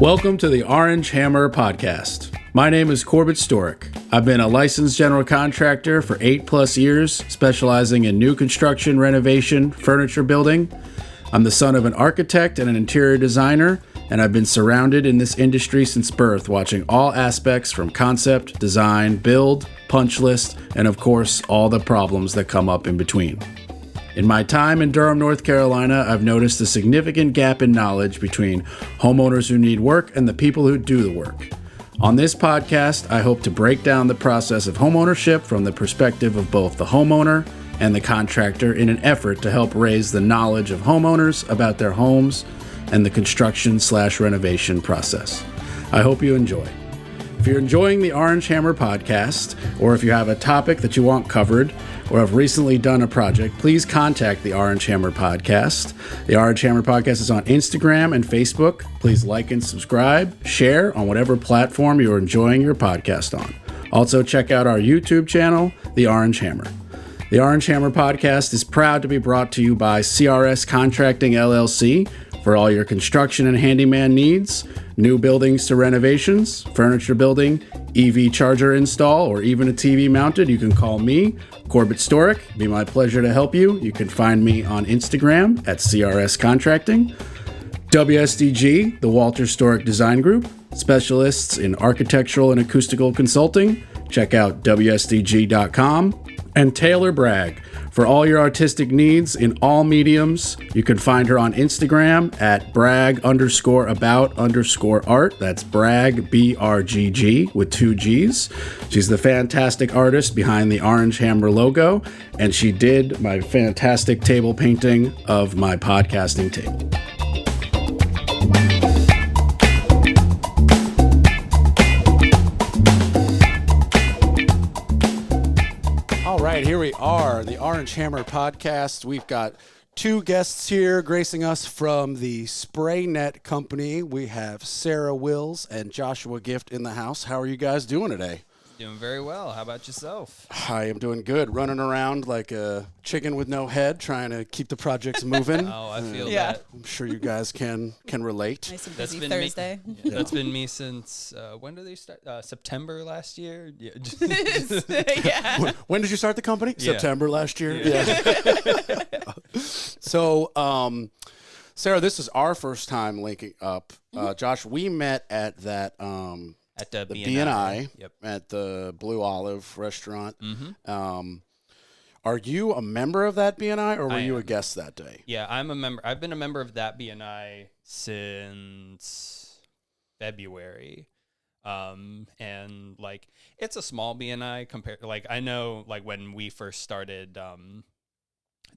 Welcome to the Orange Hammer Podcast. My name is Corbett Storick. I've been a licensed general contractor for 8+ years, specializing in new construction, renovation, furniture building. I'm the son of an architect and an interior designer, and I've been surrounded in this industry since birth, watching all aspects from concept, design, build, punch list, and of course, all the problems that come up in between. In my time in Durham, North Carolina, I've noticed a significant gap in knowledge between homeowners who need work and the people who do the work. On this podcast, I hope to break down the process of homeownership from the perspective of both the homeowner and the contractor in an effort to help raise the knowledge of homeowners about their homes and the construction/renovation process. I hope you enjoy. If you're enjoying the Orange Hammer Podcast, or if you have a topic that you want covered, or have recently done a project, please contact the Orange Hammer Podcast. The Orange Hammer Podcast is on Instagram and Facebook. Please like and subscribe, share on whatever platform you're enjoying your podcast on. Also, check out our YouTube channel, The Orange Hammer. The Orange Hammer Podcast is proud to be brought to you by CRS Contracting LLC for all your construction and handyman needs, new buildings to renovations, furniture building, EV charger install, or even a TV mounted. You can call me, Corbett Storick. It'd be my pleasure to help you. You can find me on Instagram at CRS Contracting. WSDG, the Walter Storick Design Group, specialists in architectural and acoustical consulting. Check out WSDG.com. And Taylor Bragg, for all your artistic needs in all mediums. You can find her on Instagram at brag_about_art. That's brag, BRGG, with 2 G's. She's the fantastic artist behind the Orange Hammer logo, and she did my fantastic table painting of my podcasting table. All right, here we are, the Orange Hammer Podcast. We've got 2 guests here gracing us from the Spray Net Company. We have Sarah Wills and Joshua Gift in the house. How are you guys doing today? Doing very well. How about yourself? I am doing good. Running around like a chicken with no head, trying to keep the projects moving. Oh, I feel that. I'm sure you guys can relate. Nice and busy Thursday. That's been me since, when did they start? September last year? Yeah. Yeah. When did you start the company? Yeah. September last year? Yeah. So, Sarah, this is our first time linking up. Josh, we met at that... At the BNI, yep. At the Blue Olive restaurant. Mm-hmm. Are you a member of that BNI, or were you a guest that day? Yeah, I'm a member. I've been a member of that BNI since February. And like, it's a small BNI compared, like, I know, like, when we first started,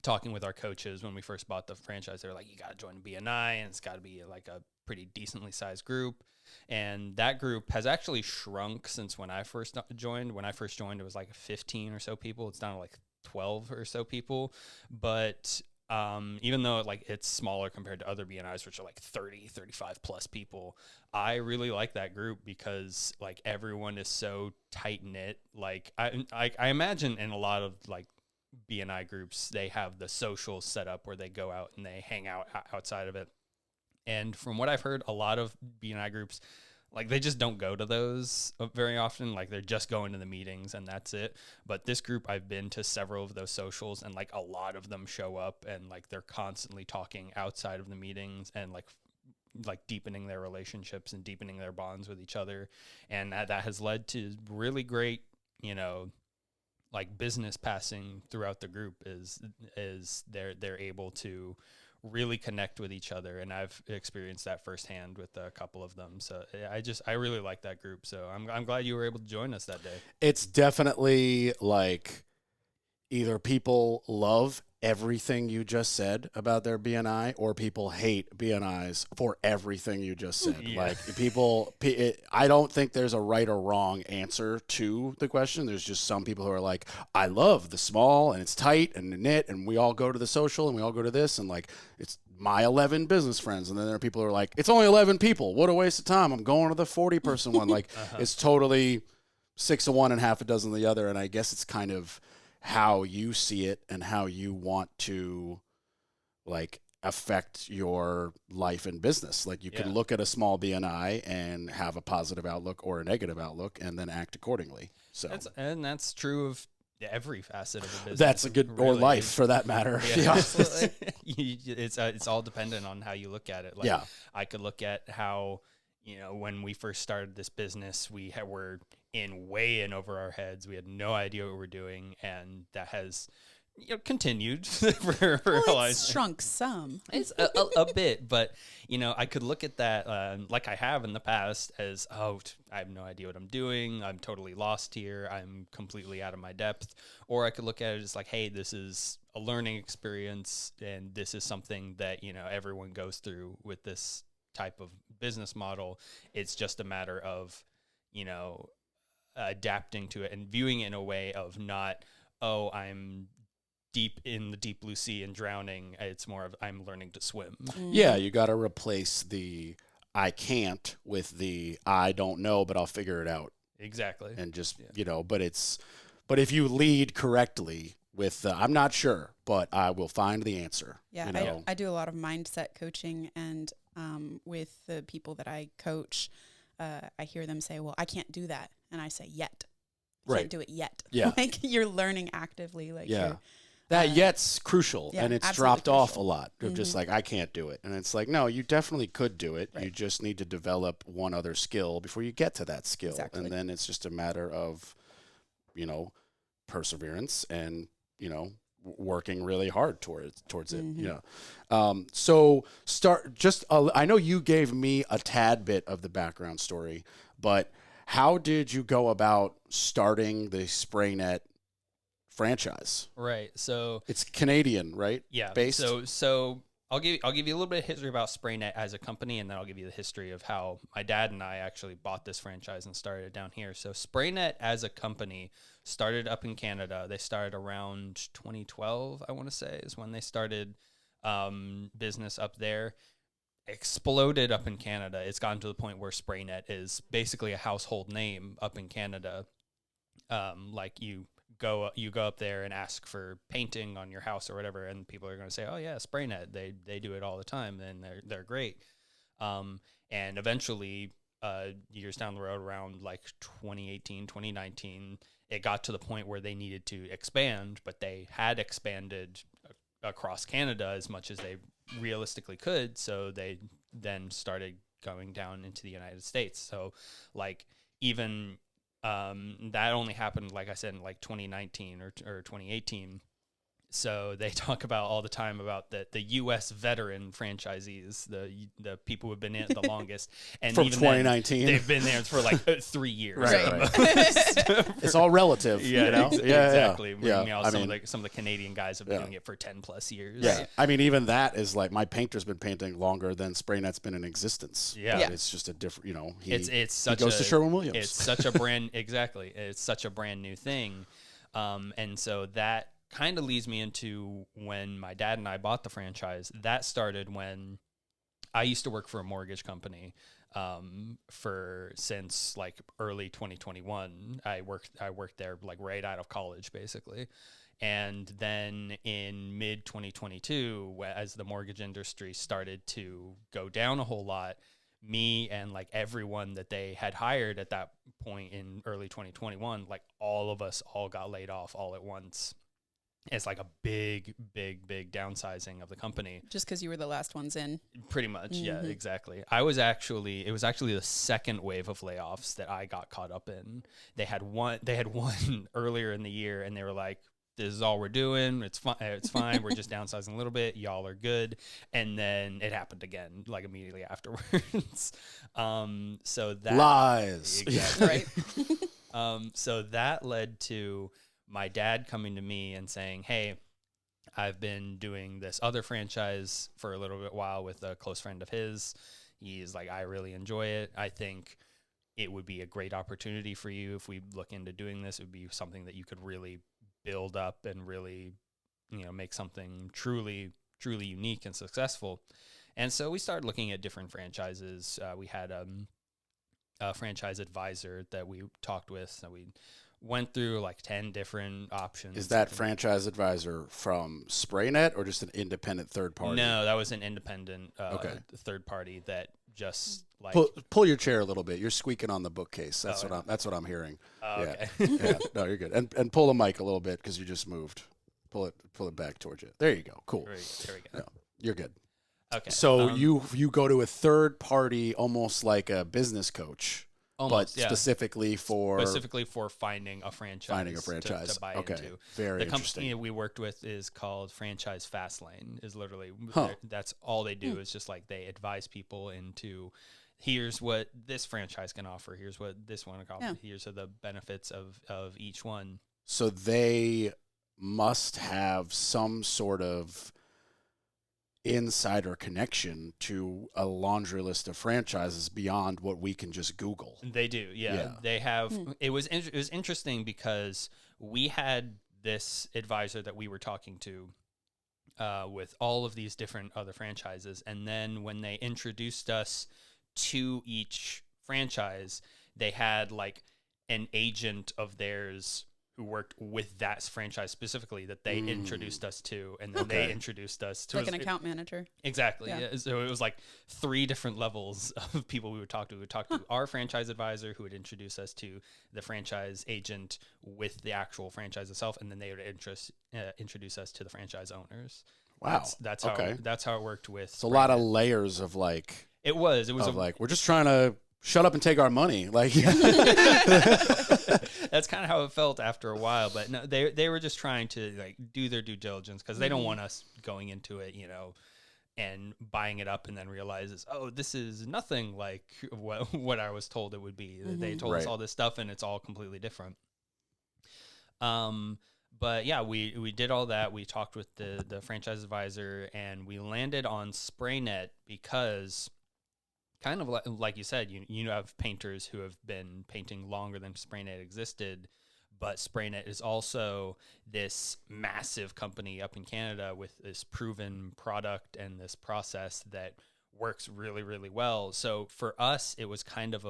talking with our coaches, when we first bought the franchise, they were like, you got to join a BNI, and it's got to be like a pretty decently sized group. And that group has actually shrunk since when I first joined. When I first joined, it was like 15 or so people. It's down to like 12 or so people. But even though like it's smaller compared to other BNIs, which are like 30, 35 plus people, I really like that group because like everyone is so tight knit. Like I imagine in a lot of like BNI groups, they have the social set up where they go out and they hang out outside of it. And from what I've heard, a lot of BNI groups, like, they just don't go to those very often. Like, they're just going to the meetings and that's it. But this group, I've been to several of those socials, and like a lot of them show up and like they're constantly talking outside of the meetings and like deepening their relationships and deepening their bonds with each other. And that has led to really great, you know, like business passing throughout the group is they're able to really connect with each other, and I've experienced that firsthand with a couple of them. So I really like that group. So I'm glad you were able to join us that day. It's definitely like either people love everything you just said about their BNI, or people hate BNIs for everything you just said. Yeah. Like I don't think there's a right or wrong answer to the question. There's just some people who are like, I love the small and it's tight and the knit, and we all go to the social and we all go to this, and like it's my 11 business friends. And then there are people who are like, it's only 11 people. What a waste of time. I'm going to the 40-person one. Like It's totally 6 of one and half a dozen of the other. And I guess it's kind of how you see it and how you want to like affect your life and business. Like you can look at a small BNI and have a positive outlook or a negative outlook and then act accordingly. So that's true of every facet of a business. That's a good, really. or life for that matter. Yeah, Absolutely. It's all dependent on how you look at it. Like, I could look at how, when we first started this business, were way in over our heads. We had no idea what we were doing, and that has continued for Well, a it's shrunk some. It's a bit, but I could look at that like I have in the past as, I have no idea what I'm doing. I'm totally lost here. I'm completely out of my depth. Or I could look at it as like, hey, this is a learning experience, and this is something that everyone goes through with this type of business model. It's just a matter of adapting to it and viewing it in a way of not, I'm deep in the deep blue sea and drowning. It's more of, I'm learning to swim. Yeah, you got to replace the I can't with the I don't know, but I'll figure it out. Exactly. And just, but if you lead correctly with I'm not sure, but I will find the answer. Yeah, I do a lot of mindset coaching, and with the people that I coach, I hear them say, well, I can't do that. And I say, yet. I can't do it yet. Yeah. Like you're learning actively. Like that yet's crucial, and it's dropped off a lot. Of just like, I can't do it. And it's like, no, you definitely could do it. Right. You just need to develop one other skill before you get to that skill. Exactly. And then it's just a matter of, perseverance and, working really hard towards it. Yeah. So I know you gave me a tad bit of the background story, but how did you go about starting the SprayNet franchise? Right. So it's Canadian, right? Yeah. Based. So I'll give you a little bit of history about SprayNet as a company, and then I'll give you the history of how my dad and I actually bought this franchise and started it down here. So SprayNet as a company started up in Canada. They started around 2012, I want to say, is when they started business up there. Exploded up in Canada. It's gotten to the point where SprayNet is basically a household name up in Canada. Like you go up there and ask for painting on your house or whatever, and people are going to say, oh yeah, SprayNet, they do it all the time, and they're great. And eventually, years down the road, around like 2018, 2019, it got to the point where they needed to expand, but they had expanded across Canada as much as they realistically could, so they then started going down into the United States. So like even that only happened, like I said, in like 2019 or 2018. So they talk about all the time about the U.S. veteran franchisees, the people who have been in it the longest. And from even 2019. they've been there for like 3 years. Right. It's all relative. Yeah, exactly. Yeah. Some of the Canadian guys have been doing it for 10 plus years. Yeah. I mean, even that is like, my painter's been painting longer than SprayNet's been in existence. Yeah. It's just a different, he goes to Sherwin-Williams. It's such a brand, exactly. It's such a brand new thing. And so that kind of leads me into when my dad and I bought the franchise. That started when I used to work for a mortgage company since like early 2021. I worked there like right out of college, basically. And then in mid 2022, as the mortgage industry started to go down a whole lot, me and like everyone that they had hired at that point in early 2021, like all of us all got laid off all at once. It's like a big downsizing of the company. Just because you were the last ones in. Pretty much, yeah, exactly. It was actually the second wave of layoffs that I got caught up in. They had one earlier in the year, and they were like, this is all we're doing. It's fine. We're just downsizing a little bit. Y'all are good. And then it happened again, like immediately afterwards. So that lies. Exactly. Right. So that led to my dad coming to me and saying, hey, I've been doing this other franchise for a little bit while with a close friend of his. He's like, I really enjoy it. I think it would be a great opportunity for you if we look into doing this. It would be something that you could really build up and really, make something truly, truly unique and successful. And so we started looking at different franchises. We had a franchise advisor that we talked with. So we went through like 10 different options. Is that franchise advisor from SprayNet or just an independent third party? No, that was an independent Okay. third party that just like Pull your chair a little bit. You're squeaking on the bookcase. That's Oh, that's what I'm hearing. okay. Yeah. No, you're good. And pull the mic a little bit because you just moved. Pull it back towards you. There you go. Cool. There we go. Yeah, you're good. Okay. So you go to a third party, almost like a business coach, almost, but specifically for finding a franchise. To buy Okay. into. Very The interesting. company we worked with is called Franchise Fastlane. Is literally Huh. that's all they do is just like they advise people into. Here's what this franchise can offer. Here's what this one can offer. Yeah. Here's are the benefits of each one. So they must have some sort of insider connection to a laundry list of franchises beyond what we can just Google. They do, yeah. They have. It was interesting because we had this advisor that we were talking to with all of these different other franchises, and then when they introduced us to each franchise, they had like an agent of theirs who worked with that franchise specifically that they introduced us to, and then they introduced us to like an account manager. Exactly. Yeah. Yeah. So it was like 3 different levels of people we would talk to. We would talk to our franchise advisor who would introduce us to the franchise agent with the actual franchise itself, and then they would introduce us to the franchise owners. Wow. That's how it worked with. It's a lot of layers of like. It was like we're just trying to shut up and take our money. Like that's kind of how it felt after a while. But no, they were just trying to like do their due diligence because they don't want us going into it, and buying it up and then realizes, oh, this is nothing like what I was told it would be. They told us all this stuff and it's all completely different. But yeah, we did all that. We talked with the franchise advisor and we landed on SprayNet because kind of like you said, you have painters who have been painting longer than SprayNet existed, but SprayNet is also this massive company up in Canada with this proven product and this process that works really, really well. So for us, it was kind of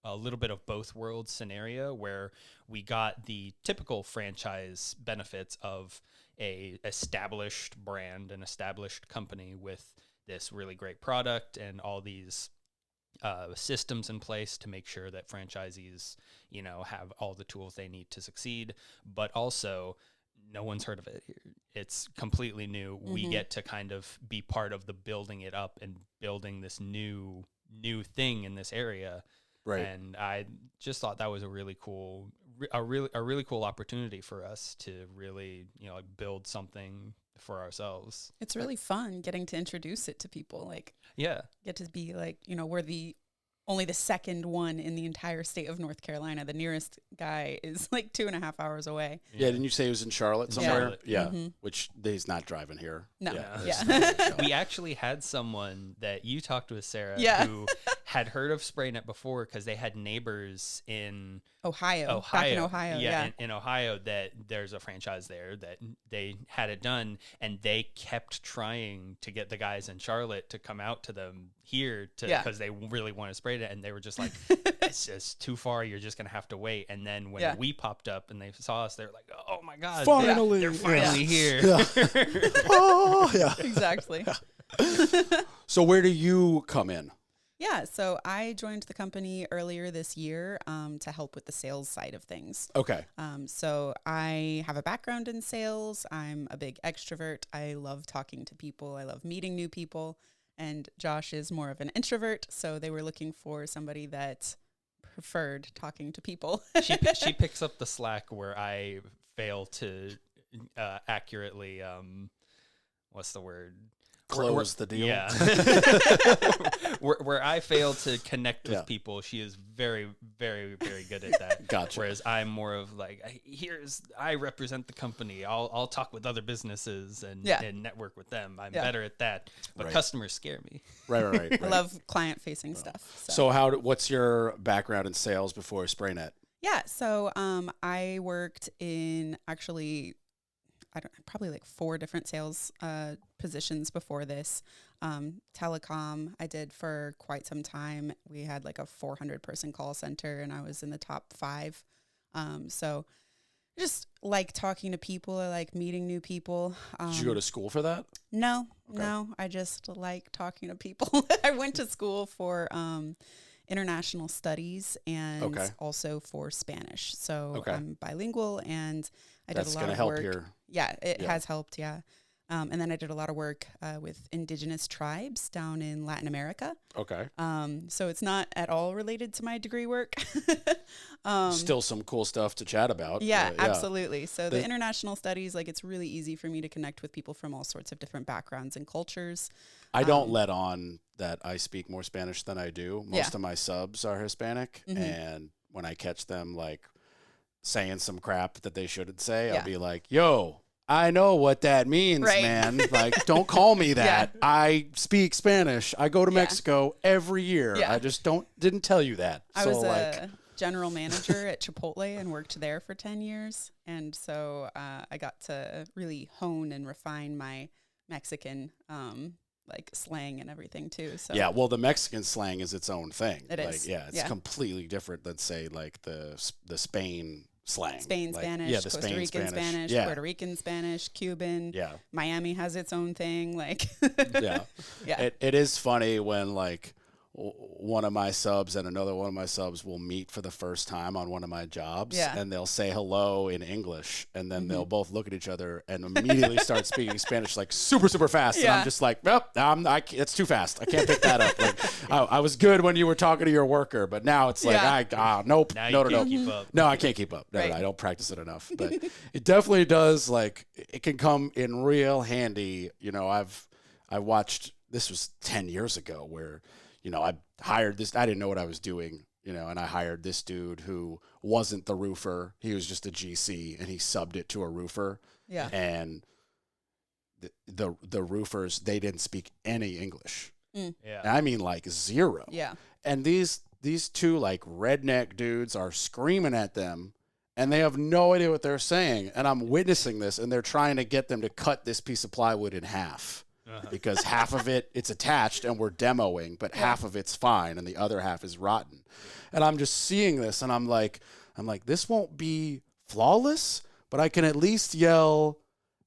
a little bit of both worlds scenario where we got the typical franchise benefits of a established brand, an established company with this really great product and all these systems in place to make sure that franchisees, have all the tools they need to succeed. But also, no one's heard of it here. It's completely new. We get to kind of be part of the building it up and building this new thing in this area. Right. And I just thought that was a really cool opportunity for us to really, build something for ourselves. It's really fun getting to introduce it to people. Like, get to be like, we're only the second one in the entire state of North Carolina. The nearest guy is like 2.5 hours away. Yeah, didn't you say he was in Charlotte somewhere? Charlotte. Yeah, which he's not driving here. No. Yeah. We actually had someone that you talked with, Sarah, who had heard of SprayNet before because they had neighbors in Ohio. Back in Ohio. Yeah. In Ohio, that there's a franchise there that they had it done, and they kept trying to get the guys in Charlotte to come out to them here because they really want to spray it, and they were just like, it's just too far, you're just gonna have to wait. And then when we popped up and they saw us, they were like, oh my god, finally they're finally here. Oh yeah. Exactly. So where do you come in? Yeah, so I joined the company earlier this year to help with the sales side of things. Okay. So I have a background in sales. I'm a big extrovert. I love talking to people. I love meeting new people. And Josh is more of an introvert, so they were looking for somebody that preferred talking to people. She picks up the slack where I fail to accurately, what's the word? Close the deal. Yeah. where I fail to connect with people, she is very, very, very good at that. Gotcha. Whereas I'm more of like, I represent the company. I'll talk with other businesses and network with them. I'm better at that. But customers scare me. Right. I love client-facing stuff. So what's your background in sales before SprayNet? Yeah, so I worked in probably like 4 different sales positions before this. Telecom, I did for quite some time. We had like a 400-person call center, and I was in the top 5 So I just like talking to people. I like meeting new people. Did you go to school for that? No, Okay. no. I just like talking to people. I went to school for international studies and also for Spanish. So I'm bilingual, and I did a lot gonna of help work. here. Yeah, it has helped. Yeah. And then I did a lot of work with indigenous tribes down in Latin America. Okay. So it's not at all related to my degree work. Still some cool stuff to chat about. Yeah, absolutely. So the international studies, like, it's really easy for me to connect with people from all sorts of different backgrounds and cultures. I don't let on that I speak more Spanish than I do. Most of my subs are Hispanic, and when I catch them like saying some crap that they shouldn't say, I'll be like, "Yo, I know what that means, man. Like, don't call me that. I speak Spanish. I go to Mexico every year. I just didn't tell you that." I was a general manager at Chipotle and worked there for 10 years. And so I got to really hone and refine my Mexican like slang and everything too. So yeah, well, the Mexican slang is its own thing. It is. Yeah, it's completely different than, say, like the Spain slang. Spain like, Spanish, the Costa Rican Spanish, Puerto Rican Spanish, Cuban. Yeah. Miami has its own thing. Like, yeah. It is funny when like one of my subs and another one of my subs will meet for the first time on one of my jobs, and they'll say hello in English, and then they'll both look at each other and immediately start speaking Spanish like super fast. And I'm just like, well, it's too fast. I can't pick that up. Like, I was good when you were talking to your worker, but now it's like, nope, no. Keep up. No, I can't keep up. No, I don't practice it enough. But it definitely does. Like, it can come in real handy. You know, I watched. This was 10 years ago where, you know, I hired this. I didn't know what I was doing, you know, and I hired this dude who wasn't the roofer. He was just a GC, and he subbed it to a roofer. Yeah. And the roofers, they didn't speak any English. Mm. Yeah. And I mean, like, zero. Yeah. And these two like redneck dudes are screaming at them, and they have no idea what they're saying. And I'm witnessing this, and they're trying to get them to cut this piece of plywood in half. Because half of it's attached and we're demoing, but half of it's fine and the other half is rotten. And I'm just seeing this, and I'm like, this won't be flawless, but I can at least yell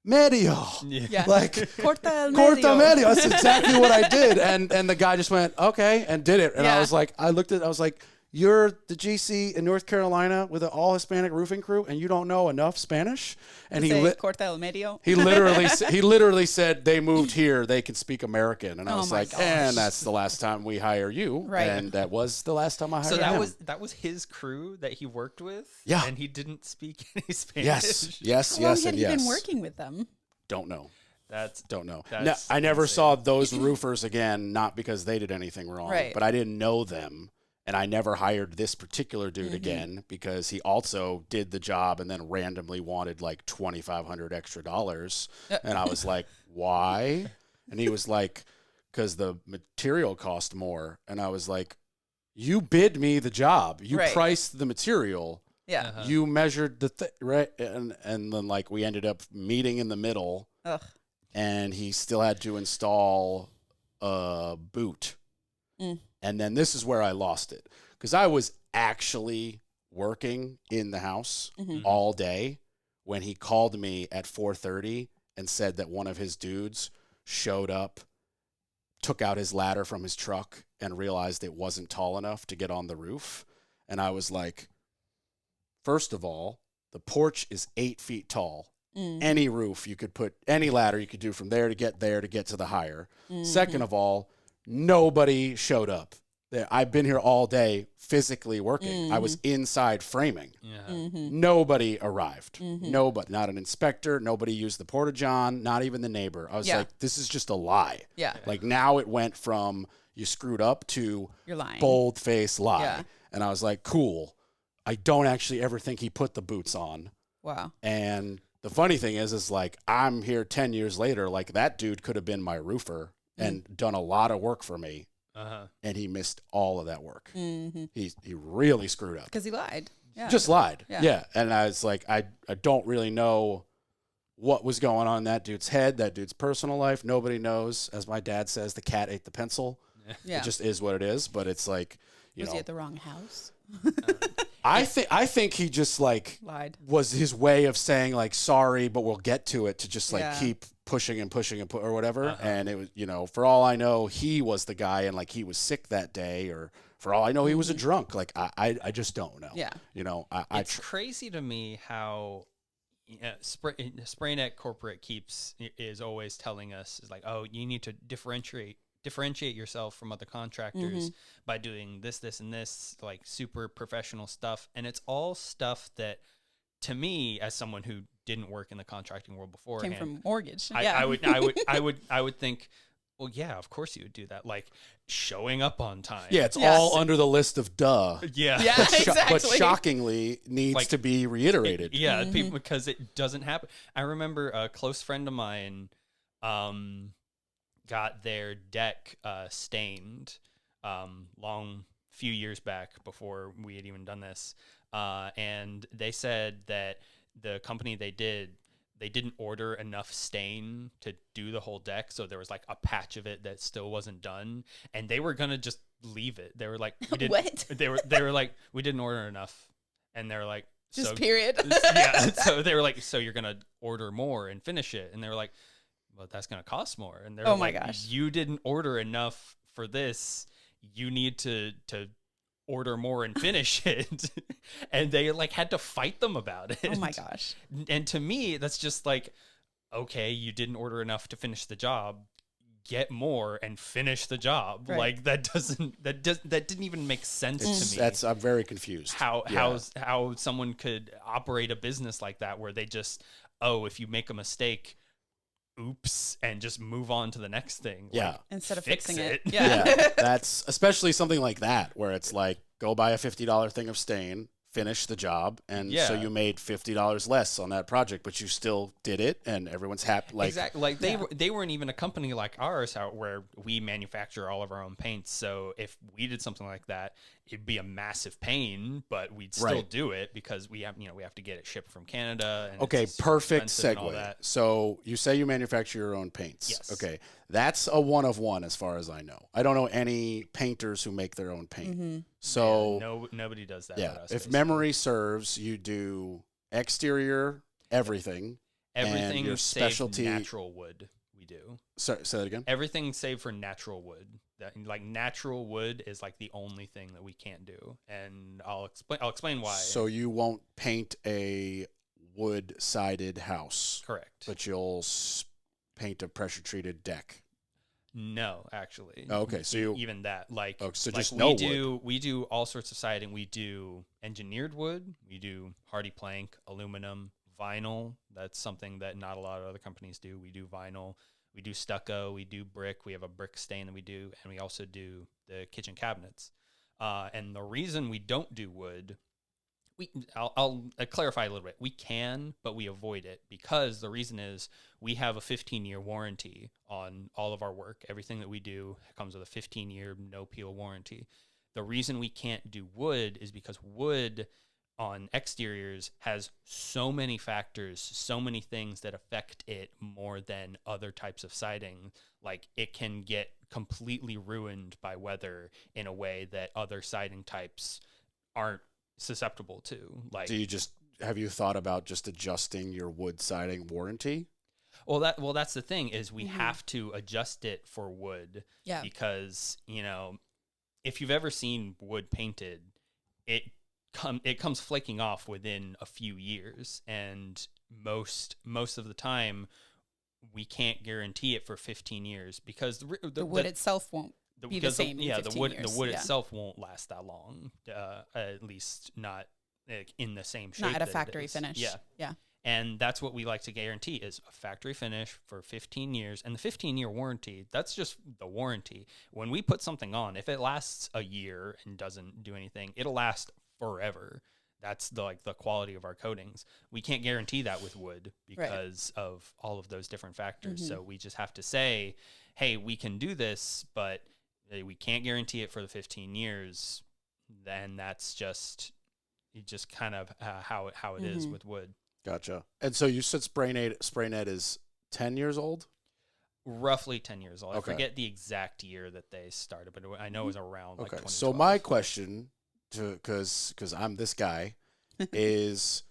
medio. Yeah. Like, Corta medio. That's exactly what I did. And the guy just went, okay, and did it. And I was like, I was like, you're the GC in North Carolina with an all Hispanic roofing crew, and you don't know enough Spanish? And Corta el medio. He literally said, they moved here, they can speak American. And I was like, gosh. and that's the last time we hire you. Right. And that was the last time I hired him. So that was his crew that he worked with? Yeah. And he didn't speak any Spanish? Yes. How long had he been working with them? Don't know. Don't know. That's I never insane. saw those roofers again, not because they did anything wrong, Right. but I didn't know them. And I never hired this particular dude again because he also did the job and then randomly wanted like $2,500 extra dollars. And I was like, why? And he was like, because the material cost more. And I was like, you bid me the job. You priced the material. Yeah. Uh-huh. You measured the right. And then like we ended up meeting in the middle. Ugh. And he still had to install a boot. Mm. And then this is where I lost it, because I was actually working in the house all day when he called me at 4:30 and said that one of his dudes showed up, took out his ladder from his truck, and realized it wasn't tall enough to get on the roof. And I was like, first of all, the porch is 8 feet tall. Any roof you could put, any ladder you could do from there to get to the higher. Second of all, nobody showed up. I've been here all day physically working. I was inside framing. Yeah. Nobody arrived. Nobody, not an inspector. Nobody used the porta-john, not even the neighbor. I was like, this is just a lie. Yeah. Like, now it went from you screwed up to You're lying. bold-faced lie. Yeah. And I was like, cool. I don't actually ever think he put the boots on. Wow. And the funny thing is like, I'm here 10 years later. Like, that dude could have been my roofer and done a lot of work for me. And he missed all of that work. He really screwed up. Because he lied. Yeah. Just lied. Yeah. Yeah. And I was like, I don't really know what was going on in that dude's head, that dude's personal life. Nobody knows. As my dad says, the cat ate the pencil. Yeah. It just is what it is. But it's like, Was he at the wrong house? I think he just like Lied. was his way of saying like sorry, but we'll get to it, to just like Yeah. keep pushing and pushing and or whatever. Uh-huh. And it was, for all I know, he was the guy, and like he was sick that day, or for all I know, he was a drunk. Like I just don't know. Yeah. It's crazy to me how SprayNet corporate is always telling us is like, oh, you need to differentiate yourself from other contractors by doing this and this, like super professional stuff. And it's all stuff that, to me, as someone who didn't work in the contracting world beforehand, Came from mortgage. I would think, well, yeah, of course you would do that. Like showing up on time. Yeah, it's Yes. all under the list of duh. Yeah. Yeah, But exactly. shockingly needs Like, to be reiterated. Yeah, people, because it doesn't happen. I remember a close friend of mine got their deck stained long few years back before we had even done this, and they said that the company they didn't order enough stain to do the whole deck, so there was like a patch of it that still wasn't done, and they were gonna just leave it. They were like, we didn't. What? They were like, we didn't order enough, and they're like, Just so period. yeah. So they were like, so you're gonna order more and finish it, and they were like, well, that's gonna cost more, and they're Oh my like, gosh. you didn't order enough for this. You need to order more and finish it. And they like had to fight them about it. Oh my gosh. And to me, that's just like, okay, you didn't order enough to finish the job. Get more and finish the job. Right. Like that didn't even make sense to me. I'm very confused. How someone could operate a business like that, where they just, if you make a mistake, oops, and just move on to the next thing. Yeah. Like, Instead of fix fixing it. Yeah. Yeah. That's especially something like that, where it's like, go buy a $50 thing of stain, finish the job, and so Yeah. you made $50 less on that project, but you still did it, and everyone's happy. Like, exactly. Like they weren't even a company like ours, where we manufacture all of our own paints. So if we did something like that, it'd be a massive pain, but we'd still Right. do it because we have to get it shipped from Canada. And okay, it's perfect expensive and all segue. that. So you say you manufacture your own paints. Yes. Okay, that's a one of one as far as I know. I don't know any painters who make their own paint. So Yeah, nobody does that. yeah, but us, if basically. memory serves, you do exterior, everything. Everything your save specialty- natural wood, we do. Sorry, say that again. Everything save for natural wood. That, like, natural wood is like the only thing that we can't do, and I'll explain why. So you won't paint a wood-sided house, Correct. but you'll paint a pressure-treated deck. No, actually. Oh, okay, so you even that, like, so like just we no do we do all sorts of siding. We do engineered wood. We do hardy plank, aluminum, vinyl. That's something that not a lot of other companies do. We do vinyl. We do stucco. We do brick. We have a brick stain that we do, and we also do the kitchen cabinets. And the reason we don't do wood, I'll clarify a little bit. We can, but we avoid it because the reason is we have a 15-year warranty on all of our work. Everything that we do comes with a 15-year no-peel warranty. The reason we can't do wood is because wood on exteriors has so many factors, so many things that affect it more than other types of siding. Like, it can get completely ruined by weather in a way that other siding types aren't susceptible to. Like, have you thought about just adjusting your wood siding warranty? well, that's the thing is we have to adjust it for wood. Yeah. Because, if you've ever seen wood painted, it comes flaking off within a few years, and most of the time we can't guarantee it for 15 years because The wood itself won't be the same. in the 15 wood years. the wood Yeah. itself won't last that long, at least not in the same shape. Not at a that it factory is. finish. Yeah. Yeah. And that's what we like to guarantee is a factory finish for 15 years. And the 15-year warranty, that's just the warranty. When we put something on, if it lasts a year and doesn't do anything, it'll last forever. That's the quality of our coatings. We can't guarantee that with wood because of all of those different factors. So we just have to say, hey, we can do this, but we can't guarantee it for the 15 years. Then that's just kind of how it is with wood. Gotcha. And so you said SprayNet is 10 years old? Roughly 10 years old. Okay. I forget the exact year that they started, but I know it was around like Okay. 2012. So my question because I'm this guy, is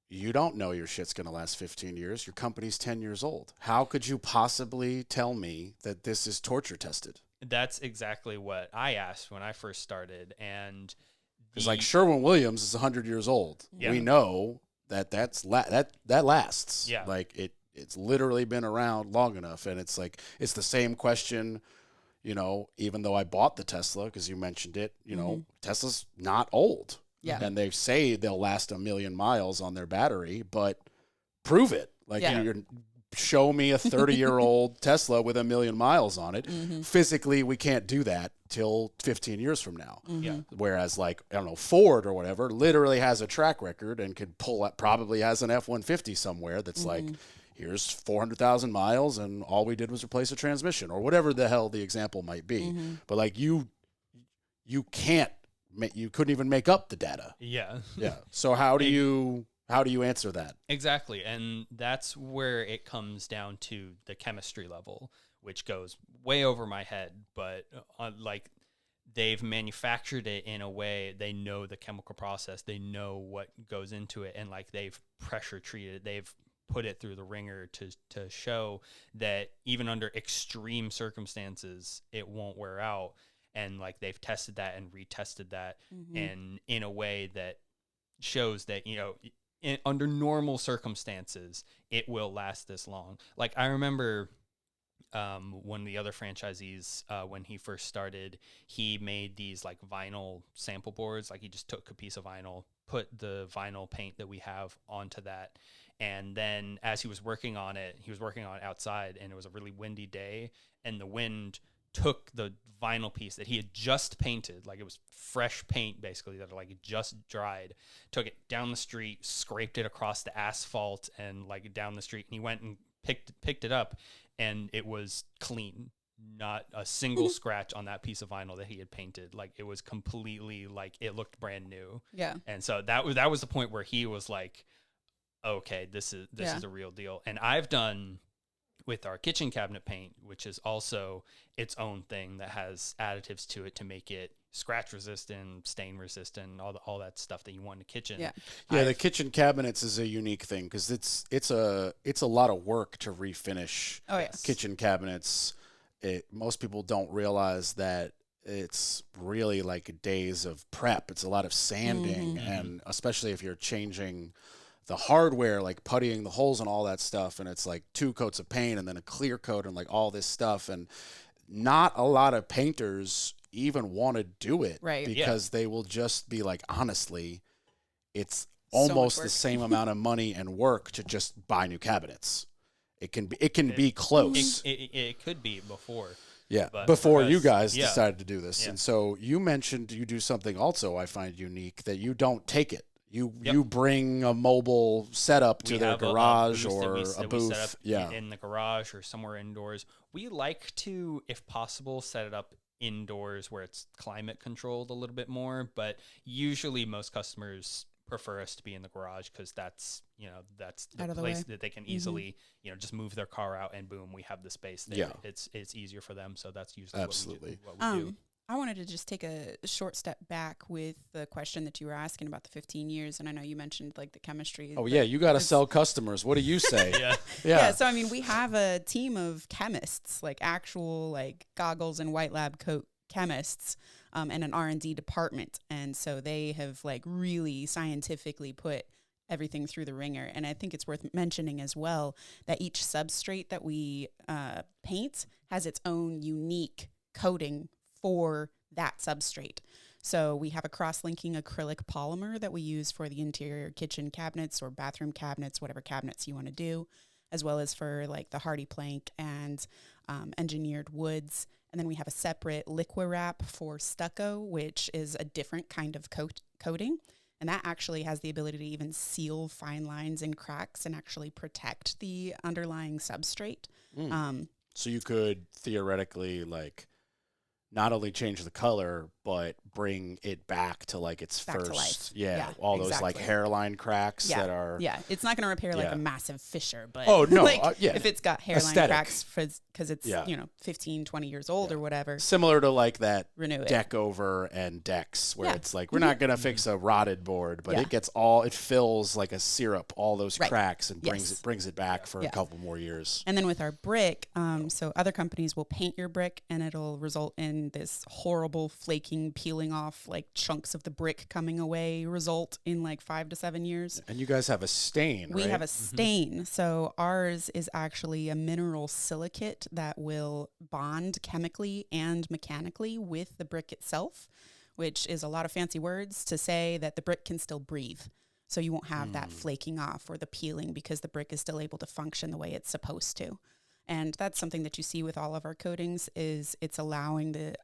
you don't know your shit's going to last 15 years. Your company's 10 years old. How could you possibly tell me that this is torture tested? That's exactly what I asked when I first started. And because like Sherwin-Williams is 100 years old. Yeah. We know that that lasts. Yeah. Like it's literally been around long enough. And it's like, it's the same question, you know, even though I bought the Tesla, because you mentioned it, you know, Tesla's not old. Yeah. And they say they'll last 1 million miles on their battery, but prove it. Like you're show me a 30-year-old Tesla with 1 million miles on it. Physically, we can't do that till 15 years from now. Yeah. Whereas like, I don't know, Ford or whatever literally has a track record and could pull up, probably has an F-150 somewhere that's like, here's 400,000 miles and all we did was replace a transmission or whatever the hell the example might be. But like you couldn't even make up the data. Yeah. Yeah. So how do you answer that? Exactly. And that's where it comes down to the chemistry level, which goes way over my head. But like they've manufactured it in a way, they know the chemical process, they know what goes into it. And like they've pressure treated, they've put it through the ringer to show that even under extreme circumstances, it won't wear out. And like they've tested that and retested that and in a way that shows that, you know, under normal circumstances, it will last this long. Like I remember one of the other franchisees, when he first started, he made these like vinyl sample boards. Like he just took a piece of vinyl, put the vinyl paint that we have onto that. And then as he was working on it outside and it was a really windy day and the wind took the vinyl piece that he had just painted, like it was fresh paint basically that like it just dried, took it down the street, scraped it across the asphalt and like down the street, and he went and picked it up and it was clean, not a single scratch on that piece of vinyl that he had painted. Like it was completely like it looked brand new. Yeah. And so that was the point where he was like, okay, this is a real deal. And I've done with our kitchen cabinet paint, which is also its own thing that has additives to it to make it scratch resistant, stain resistant, all that stuff that you want in the kitchen. Yeah. Yeah, the kitchen cabinets is a unique thing because it's a lot of work to refinish kitchen cabinets. Most people don't realize that it's really like days of prep. It's a lot of sanding, and especially if you're changing the hardware, like puttying the holes and all that stuff, and it's like 2 coats of paint and then a clear coat and like all this stuff, and not a lot of painters even want to do it, right? Because they will just be like, honestly, it's almost the same amount of money and work to just buy new cabinets. It can be close. It could be before. Yeah, but before you guys decided to do this. Yeah. And so you mentioned you do something also I find unique, that you don't take it. You bring a mobile setup to their garage or a booth. We set up in the garage or somewhere indoors. We like to, if possible, set it up indoors where it's climate controlled a little bit more. But usually most customers prefer us to be in the garage because that's the place that they can easily, just move their car out and boom, we have the space there. Yeah. It's easier for them. So that's usually what we do. I wanted to just take a short step back with the question that you were asking about the 15 years. And I know you mentioned like the chemistry. Oh yeah. You got to sell customers. What do you say? Yeah. So, I mean, we have a team of chemists, like actual like goggles and white lab coat chemists, and an R&D department. And so they have like really scientifically put everything through the ringer. And I think it's worth mentioning as well that each substrate that we paint has its own unique coating for that substrate. So we have a cross-linking acrylic polymer that we use for the interior kitchen cabinets or bathroom cabinets, whatever cabinets you want to do, as well as for like the hardy plank and engineered woods. And then we have a separate Liquirap for stucco, which is a different kind of coating. And that actually has the ability to even seal fine lines and cracks and actually protect the underlying substrate. So you could theoretically like not only change the color, but bring it back to like its Back to first, life. all those like Exactly. hairline cracks Yeah. that are. Yeah, it's not going to repair like Yeah. a massive fissure, but Oh, no, like yeah. if it's got hairline Aesthetic. cracks because it's Yeah. 15, 20 years old or whatever, Similar to like that renew it. deck over and decks where Yeah. it's like, we're not going to fix a rotted board, but Yeah. it fills like a syrup, all those Right. cracks and Yes. brings it back for a Yeah. couple more years. And then with our brick, so other companies will paint your brick and it'll result in this horrible flaking, peeling off, like chunks of the brick coming away result in like 5 to 7 years. And you guys have a stain, We right? have a stain. So ours is actually a mineral silicate that will bond chemically and mechanically with the brick itself, which is a lot of fancy words to say that the brick can still breathe. So you won't have that flaking off or the peeling because the brick is still able to function the way it's supposed to. And that's something that you see with all of our coatings is it's allowing the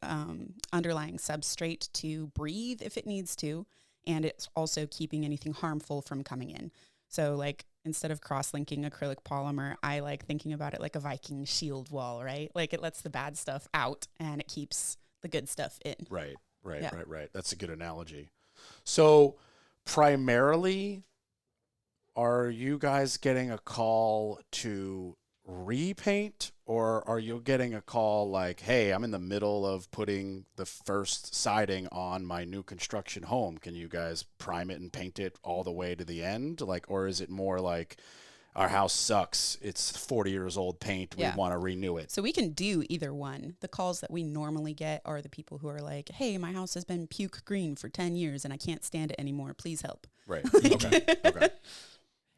underlying substrate to breathe if it needs to. And it's also keeping anything harmful from coming in. So like instead of cross-linking acrylic polymer, I like thinking about it like a Viking shield wall, right? Like it lets the bad stuff out and it keeps the good stuff in. Right. Yeah. That's a good analogy. So primarily, are you guys getting a call to repaint, or are you getting a call like, hey, I'm in the middle of putting the first siding on my new construction home. Can you guys prime it and paint it all the way to the end? Like, or is it more like, our house sucks, it's 40 years old paint, we want to renew it? So we can do either one. The calls that we normally get are the people who are like, hey, my house has been puke green for 10 years and I can't stand it anymore. Please help. Right. Okay.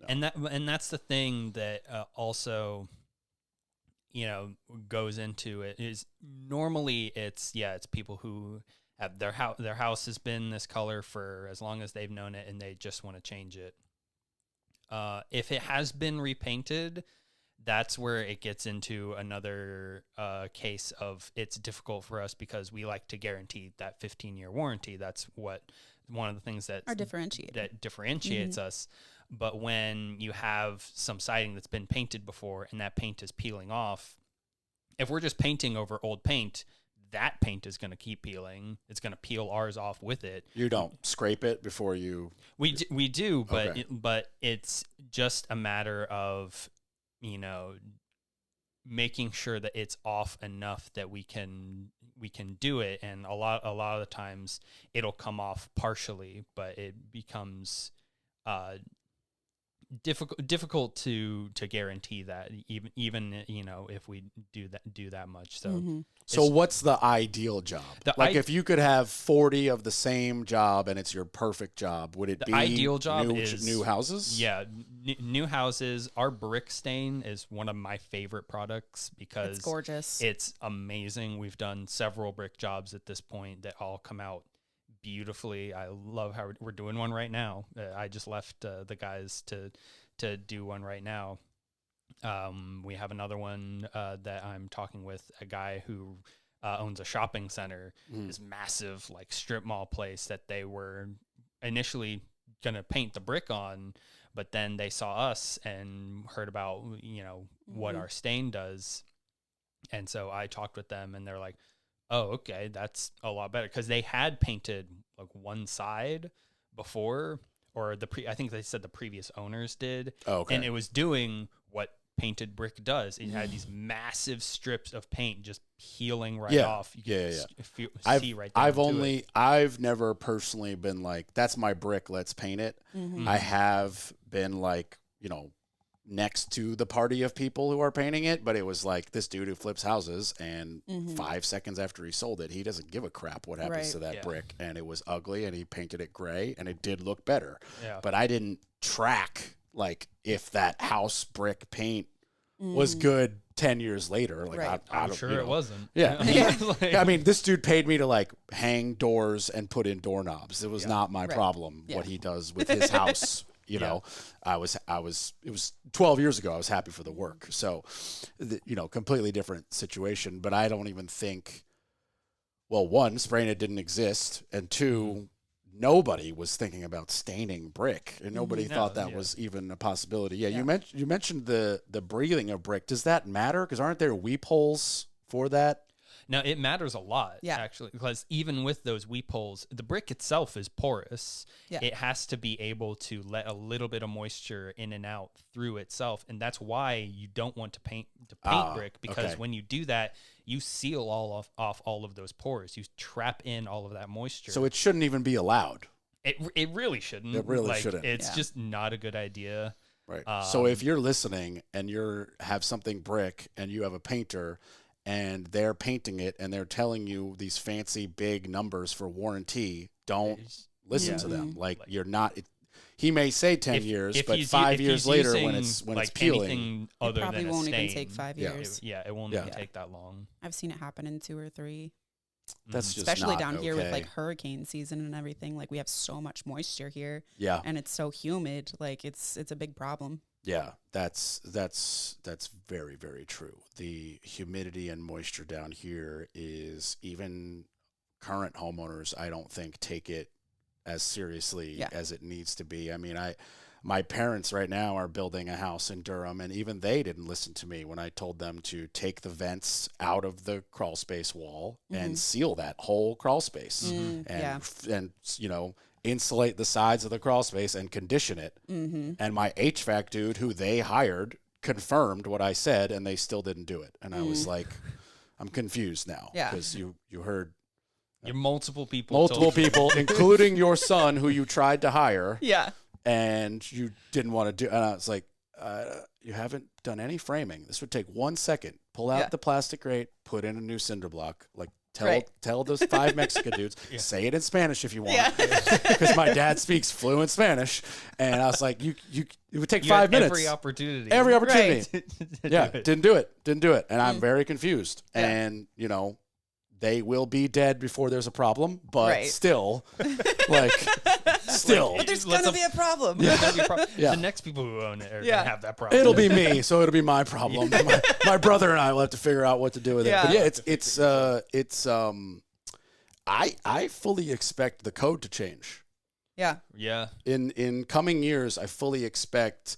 And that's the thing that also, goes into it is normally it's people who have their house has been this color for as long as they've known it and they just want to change it. If it has been repainted, that's where it gets into another case of it's difficult for us because we like to guarantee that 15-year warranty. That's one of the things that differentiates us. But when you have some siding that's been painted before and that paint is peeling off, if we're just painting over old paint, that paint is going to keep peeling. It's going to peel ours off with it. You don't scrape it before you... We do, but Okay. but it's just a matter of, making sure that it's off enough that we can do it. And a lot of the times it'll come off partially, but it becomes difficult to guarantee that even if we do that much. So So what's the ideal job? If you could have 40 of the same job and it's your perfect job, would it be ideal job is new houses? Yeah, new houses. Our brick stain is one of my favorite products because It's gorgeous. It's amazing. We've done several brick jobs at this point that all come out beautifully. I love how we're doing one right now. I just left the guys to do one right now. We have another one that I'm talking with a guy who owns a shopping center, this massive like strip mall place that they were initially gonna paint the brick on, but then they saw us and heard about what our stain does, and so I talked with them and they're like, oh, okay, that's a lot better, because they had painted like one side before, or I think they said the previous owners did. Oh, okay. And it was doing what painted brick does. It had these massive strips of paint just peeling right off. You can see right there. I've never personally been like, that's my brick, let's paint it. I have been like, next to the party of people who are painting it, but it was like this dude who flips houses, and 5 seconds after he sold it, he doesn't give a crap what happens to that brick, and it was ugly, and he painted it gray, and it did look better. Yeah. But I didn't track like if that house brick paint was good 10 years later. Like Right. I'm sure it wasn't. Yeah. Like- I mean, this dude paid me to like hang doors and put in doorknobs. It was not my Right. problem Yeah. what he does with his house. It was 12 years ago. I was happy for the work. So, completely different situation, but I don't even think, well, one, spraying it didn't exist. And two, nobody was thinking about staining brick, and nobody thought that was even a possibility. Yeah. You mentioned the breathing of brick. Does that matter? Cause aren't there weep holes for that? Now, it matters a lot, Yeah. actually, because even with those weep holes, the brick itself is porous. Yeah. It has to be able to let a little bit of moisture in and out through itself, and that's why you don't want to paint brick, because when you do that, you seal off all of those pores. You trap in all of that moisture. So it shouldn't even be allowed. It really shouldn't. It really shouldn't. It's just not a good idea. Right. So if you're listening and have something brick and you have a painter and they're painting it and they're telling you these fancy big numbers for warranty, don't listen to them. Like you're not. He may say 10 years, but 5 years later, when it's peeling, it probably won't even take 5 years. It won't even take that long. I've seen it happen in 2 or 3. That's just especially not down here with okay. like hurricane season and everything. Like we have so much moisture here. Yeah. And it's so humid. Like it's a big problem. Yeah, that's very, very true. The humidity and moisture down here is, even current homeowners, I don't think, take it as seriously as it needs to be. I mean, my parents right now are building a house in Durham, and even they didn't listen to me when I told them to take the vents out of the crawl space wall and seal that whole crawl space and insulate the sides of the crawl space and condition it. And my HVAC dude, who they hired, confirmed what I said, and they still didn't do it. And I was like, I'm confused now because you heard multiple people, including your son, who you tried to hire. Yeah. And you didn't want to do, and I was like, you haven't done any framing. This would take 1 second. Pull out the plastic grate, put in a new cinder block. Like tell those 5 Mexican dudes, say it in Spanish if you want, because my dad speaks fluent Spanish. And I was like, it would take 5 minutes. Every opportunity. Didn't do it. And I'm very confused. And they will be dead before there's a problem, but still, but there's gonna be a problem. The next people who own it are gonna have that problem. It'll be me, so it'll be my problem. My brother and I will have to figure out what to do with it. But I fully expect the code to change. Yeah. In coming years, I fully expect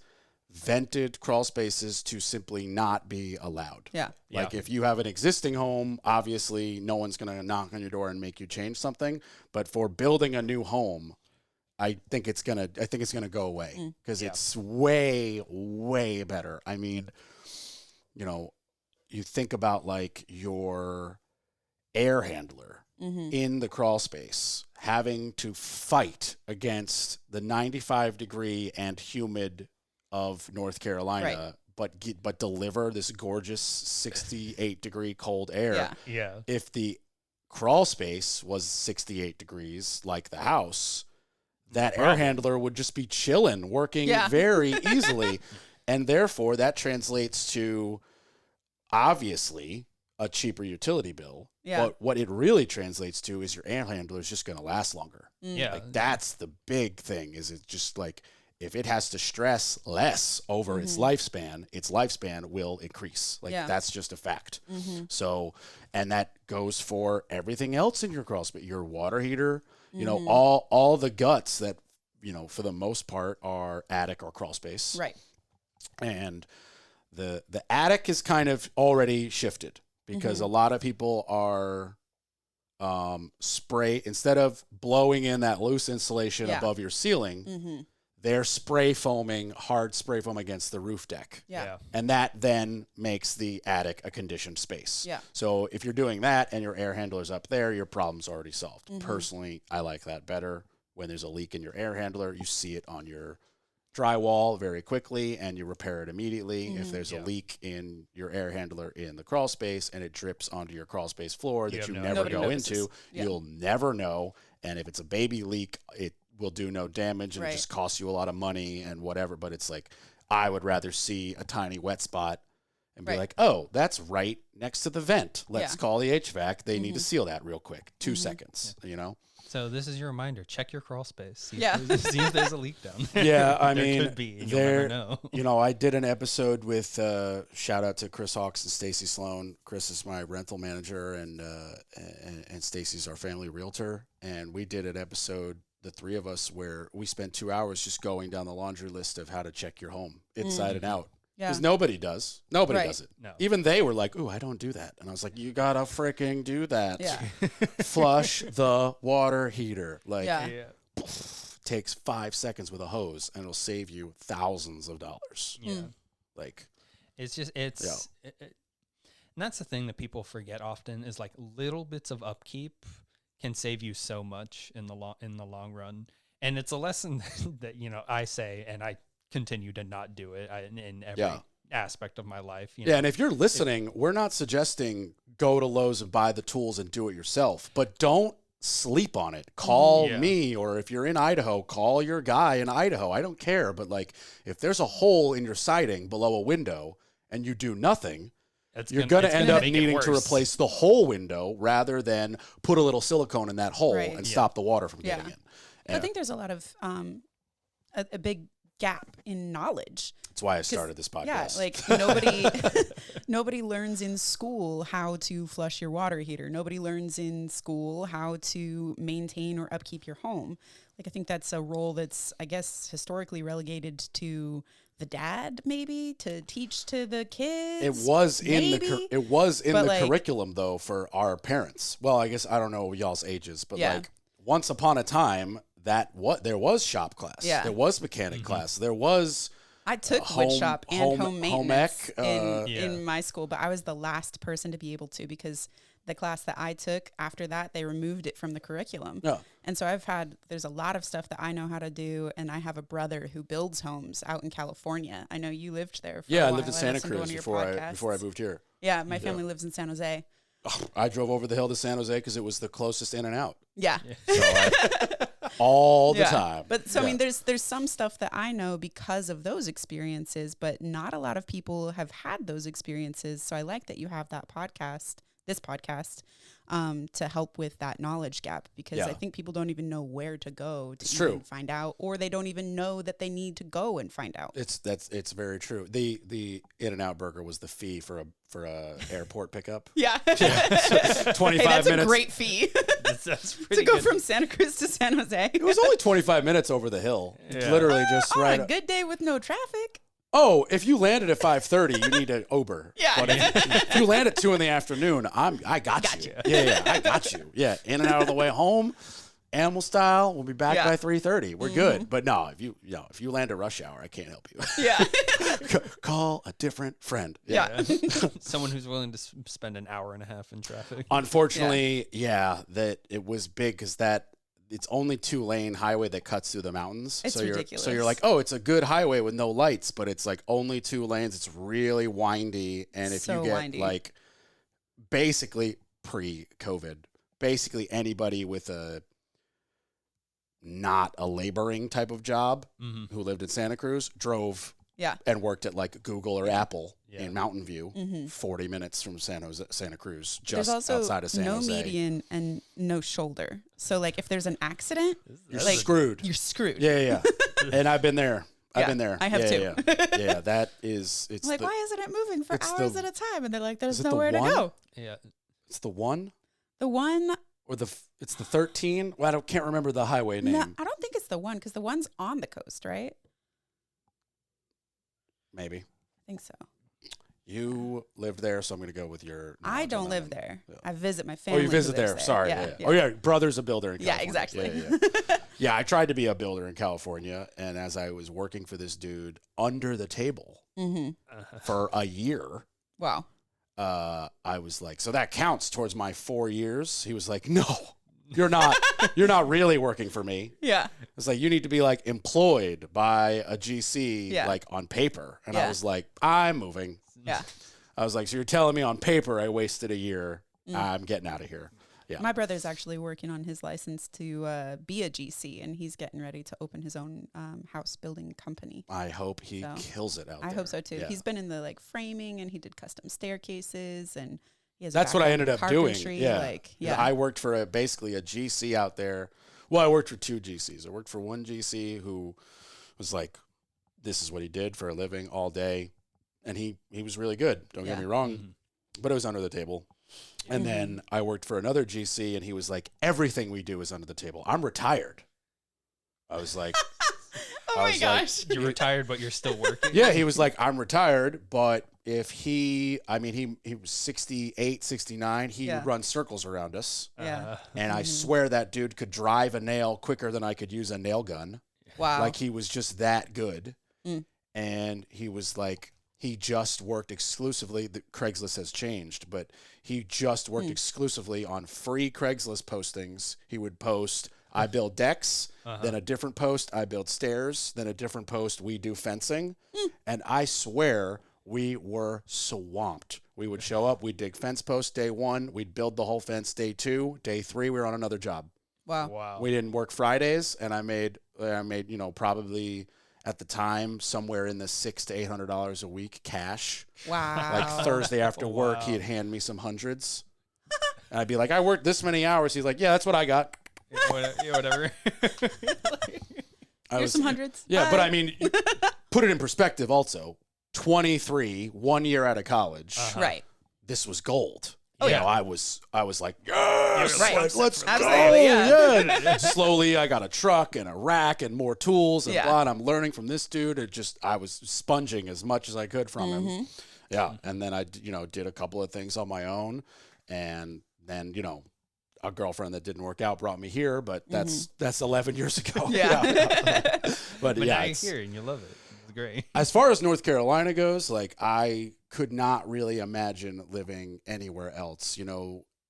vented crawl spaces to simply not be allowed. If you have an existing home, obviously no one's going to knock on your door and make you change something, but for building a new home, I think it's going to go away because it's way, way better. I mean, you think about like your air handler in the crawl space having to fight against the 95-degree and humid of North Carolina, but deliver this gorgeous 68-degree cold air. If the crawl space was 68 degrees like the house, that air handler would just be chilling, working very easily. And therefore, that translates to, obviously, a cheaper utility bill. But what it really translates to is your air handler is just going to last longer. That's the big thing, is it just like, if it has to stress less over its lifespan will increase. That's just a fact. So, and that goes for everything else in your crawl space, your water heater, all the guts that, for the most part are attic or crawl space. Right. And the attic is kind of already shifted because a lot of people are instead of blowing in that loose insulation above your ceiling, they're hard spray foam against the roof deck. And that then makes the attic a conditioned space. So if you're doing that and your air handler's up there, your problem's already solved. Personally, I like that better. When there's a leak in your air handler, you see it on your drywall very quickly and you repair it immediately. If there's a leak in your air handler in the crawl space and it drips onto your crawl space floor that you never go into, you'll never know. And if it's a baby leak, it will do no damage and it just costs you a lot of money and whatever. But it's like, I would rather see a tiny wet spot and be like, oh, that's right next to the vent. Let's call the HVAC. They need to seal that real quick. 2 seconds, So this is your reminder. Check your crawl space. See if there's a leak down there. Yeah, I mean, could be. You'll never know. I did an episode with shout out to Chris Hawks and Stacy Sloan. Chris is my rental manager, and Stacy's our family realtor. And we did an episode, the 3 of us, where we spent 2 hours just going down the laundry list of how to check your home inside and out. Yeah. Because nobody does. Nobody Right. does it. No. Even they were like, ooh, I don't do that. And I was like, you gotta freaking do that. Yeah. Flush the water heater. Like, Yeah. Yeah. takes 5 seconds with a hose and it'll save you thousands of dollars. Yeah. Like, It's just and that's the thing that people forget often is like little bits of upkeep can save you so much in the long run. And it's a lesson that I say, and I continue to not do it in every aspect of my life. yeah, and if you're listening, we're not suggesting go to Lowe's and buy the tools and do it yourself, but don't sleep on it. Call me, or if you're in Idaho, call your guy in Idaho. I don't care, but like if there's a hole in your siding below a window and you do nothing, you're going to end up needing to replace the whole window rather than put a little silicone in that hole and stop the water from getting in. I think there's a lot of a big gap in knowledge. That's why I started this podcast. Yeah, like nobody learns in school how to flush your water heater. Nobody learns in school how to maintain or upkeep your home. Like I think that's a role that's, I guess, historically relegated to the dad, maybe, to teach to the kids. It was in the like, curriculum though for our parents. Well, I guess I don't know y'all's ages, but like once upon a time there was shop class. Yeah. There was mechanic class. There was I took wood shop and home maintenance in my school, but I was the last person to be able to because the class that I took after that, they removed it from the curriculum. Yeah. And so there's a lot of stuff that I know how to do. And I have a brother who builds homes out in California. I know you lived there for a while. I lived in Santa Cruz before I moved here. Yeah, my family lives in San Jose. I drove over the hill to San Jose because it was the closest in and out. Yeah. So all the time. But so, I mean, there's some stuff that I know because of those experiences, but not a lot of people have had those experiences. So I like that you have this podcast, to help with that knowledge gap, because I think people don't even know where to go to even find out, or they don't even know that they need to go and find out. It's very true. The In-N-Out burger was the fee for a airport pickup. Yeah. 25 that's minutes. A great fee. That's to go from Santa Cruz to San Jose. It was only 25 minutes over the hill. It's literally just on right. a good day with no traffic. Oh, if you landed at 5:30, you need an Uber. Yeah. But if you land at 2 p.m, I got you. Yeah, I got you. Yeah, in and out of the way home, animal style. We'll be back by 3:30. We're good. But no, if you land at rush hour, I can't help you. Yeah. Call a different friend. Yeah. Someone who's willing to spend an hour and a half in traffic. Unfortunately, that it was big because it's only 2-lane highway that cuts through the mountains. It's ridiculous. So you're like, oh, it's a good highway with no lights, but it's like only 2 lanes. It's really windy. And if you get like basically pre-COVID, basically anybody with not a laboring type of job who lived in Santa Cruz drove and worked at like Google or Apple in Mountain View, 40 minutes from Santa Cruz, just outside of San Jose. There's also no median and no shoulder. So like if there's an accident, you're screwed. You're screwed. Yeah. And I've been there. I've been there. I have too. Yeah, that is. It's like, why isn't it moving for hours at a time? And they're like, there's it the nowhere to one? go. Yeah. It's the one. The one. Or it's the 13. Well, I can't remember the highway name. No, I don't think it's the one because the one's on the coast, right? Maybe. I think so. You lived there, so I'm going to go with your. I don't live there. Yeah. I visit my family. Oh, you visit there. Sorry. Yeah. Oh, yeah. Brother's a builder in California. Yeah, exactly. Yeah, I tried to be a builder in California, and as I was working for this dude under the table for a year. Wow. I was like, so that counts towards my 4 years. He was like, no, you're not. You're not really working for me. Yeah. It's like you need to be like employed by a GC, like on paper. And I was like, I'm moving. Yeah. I was like, so you're telling me on paper I wasted a year. I'm getting out of here. Yeah. My brother's actually working on his license to be a GC, and he's getting ready to open his own house building company. I hope he kills it out there. I hope so too. Yeah. He's been in the like framing, and he did custom staircases, and he has. That's what I ended up doing. Yeah. I worked for basically a GC out there. Well, I worked for 2 GCs. I worked for one GC who was like, this is what he did for a living all day. And he was really good. Don't get me wrong. But it was under the table. And then I worked for another GC, and he was like, everything we do is under the table. I'm retired. I was like, Oh I my was like, gosh. You're retired, but you're still working. yeah, he was like, I'm retired, but if he was 68, 69, he Yeah. would run circles around us. Yeah. And I swear that dude could drive a nail quicker than I could use a nail gun. Wow. Like, he was just that good. Mm. And he was like, he just worked exclusively. The Craigslist has changed, but he just worked exclusively on free Craigslist postings. He would post, I build decks, then a different post, I build stairs, then a different post, we do fencing. And I swear we were swamped. We would show up, we'd dig fence posts day 1, we'd build the whole fence day 2, day 3, we were on another job. Wow. Wow. We didn't work Fridays, and I made probably at the time somewhere in the $600 to $800 a week cash. Wow. Like Thursday after work, Wow. he'd hand me some hundreds, and I'd be like, "I worked this many hours." He's like, "Yeah, that's what I got." Yeah, whatever. Here's some hundreds. Yeah, but Bye. I mean, put it in perspective. Also, 23, 1 year out of college, Right. this was gold. Oh, You yeah. know, I was like, yes, Right. like, let's Absolutely, go. yeah. Yeah. Slowly, I got a truck and a rack and more tools and Yeah. blah. And I'm learning from this dude. I was sponging as much as I could from him. Yeah, and then I, did a couple of things on my own, and then a girlfriend that didn't work out brought me here, but that's 11 years ago. Yeah. But But yeah, now you're here and you love it. It's great. as far as North Carolina goes, like, I could not really imagine living anywhere else.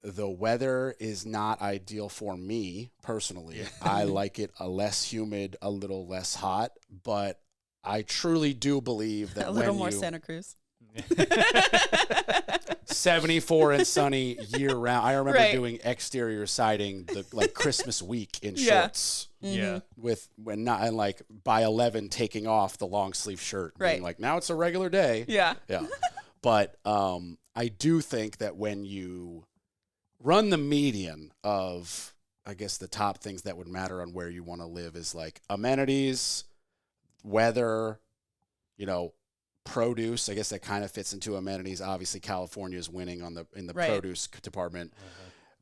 The weather is not ideal for me personally. I like it a less humid, a little less hot, but I truly do believe that A little when more you Santa Cruz. 74 and sunny year round. I remember Right. doing exterior siding like Christmas week in Yeah. shorts. Yeah. And like by 11 taking off the long sleeve shirt, being Right. like, now it's a regular day. Yeah. Yeah. But I do think that when you run the median of, I guess, the top things that would matter on where you want to live is like amenities, weather, produce. I guess that kind of fits into amenities. Obviously, California is winning in the Right. produce department.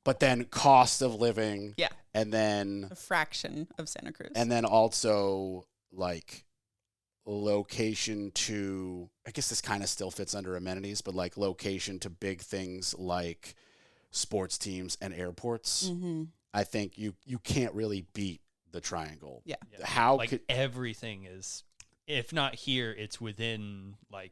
But then cost of living, Yeah. and then A fraction of Santa Cruz. also like location to, I guess this kind of still fits under amenities, but like location to big things like sports teams and airports. I think you can't really beat the triangle. Yeah. How Like could everything is, if not here, it's within like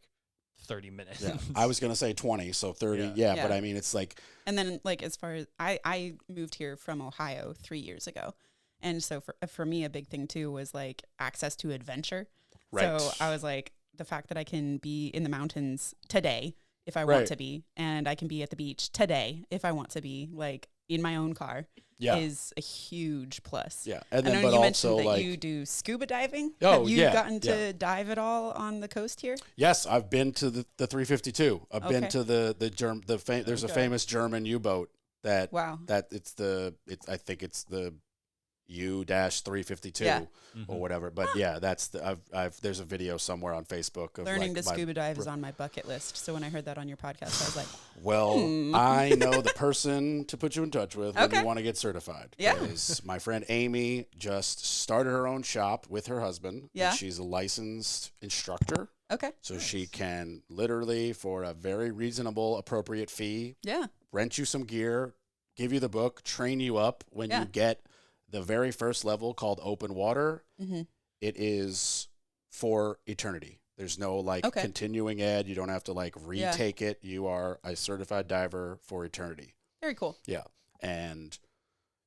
30 minutes. yeah. I was gonna say 20, so 30. Yeah. Yeah, Yeah. but I mean it's like And then, like, as far as I moved here from Ohio 3 years ago. And so for me, a big thing too was like access to adventure. Right. So I was like, the fact that I can be in the mountains today if I Right. want to be, and I can be at the beach today if I want to be, like in my own car, yeah. is a huge plus. Yeah. And I then know but you also mentioned that like you do scuba diving. Oh, Have you yeah, gotten to yeah. dive at all on the coast here? yes, I've been to the 352. I've been Okay. to there's a famous German U-boat that Wow. I think it's the U-352 Yeah. or whatever. But yeah, that's there's a video somewhere on Facebook of Learning like to scuba dive is on my bucket list. So when I heard that on your podcast, I was like, Well, I know the person to put you in touch with when Okay. you want to get certified. Yeah. Because my friend Amy just started her own shop with her husband. Yeah. And she's a licensed instructor. okay. So she can literally, for a very reasonable, appropriate fee, Yeah. rent you some gear, give you the book, train you up. When Yeah. you get the very first level called open water, Mm-hmm. it is for eternity. There's no like Okay. continuing ed. You don't have to like Yeah. retake it. You are a certified diver for eternity. Very cool. Yeah. And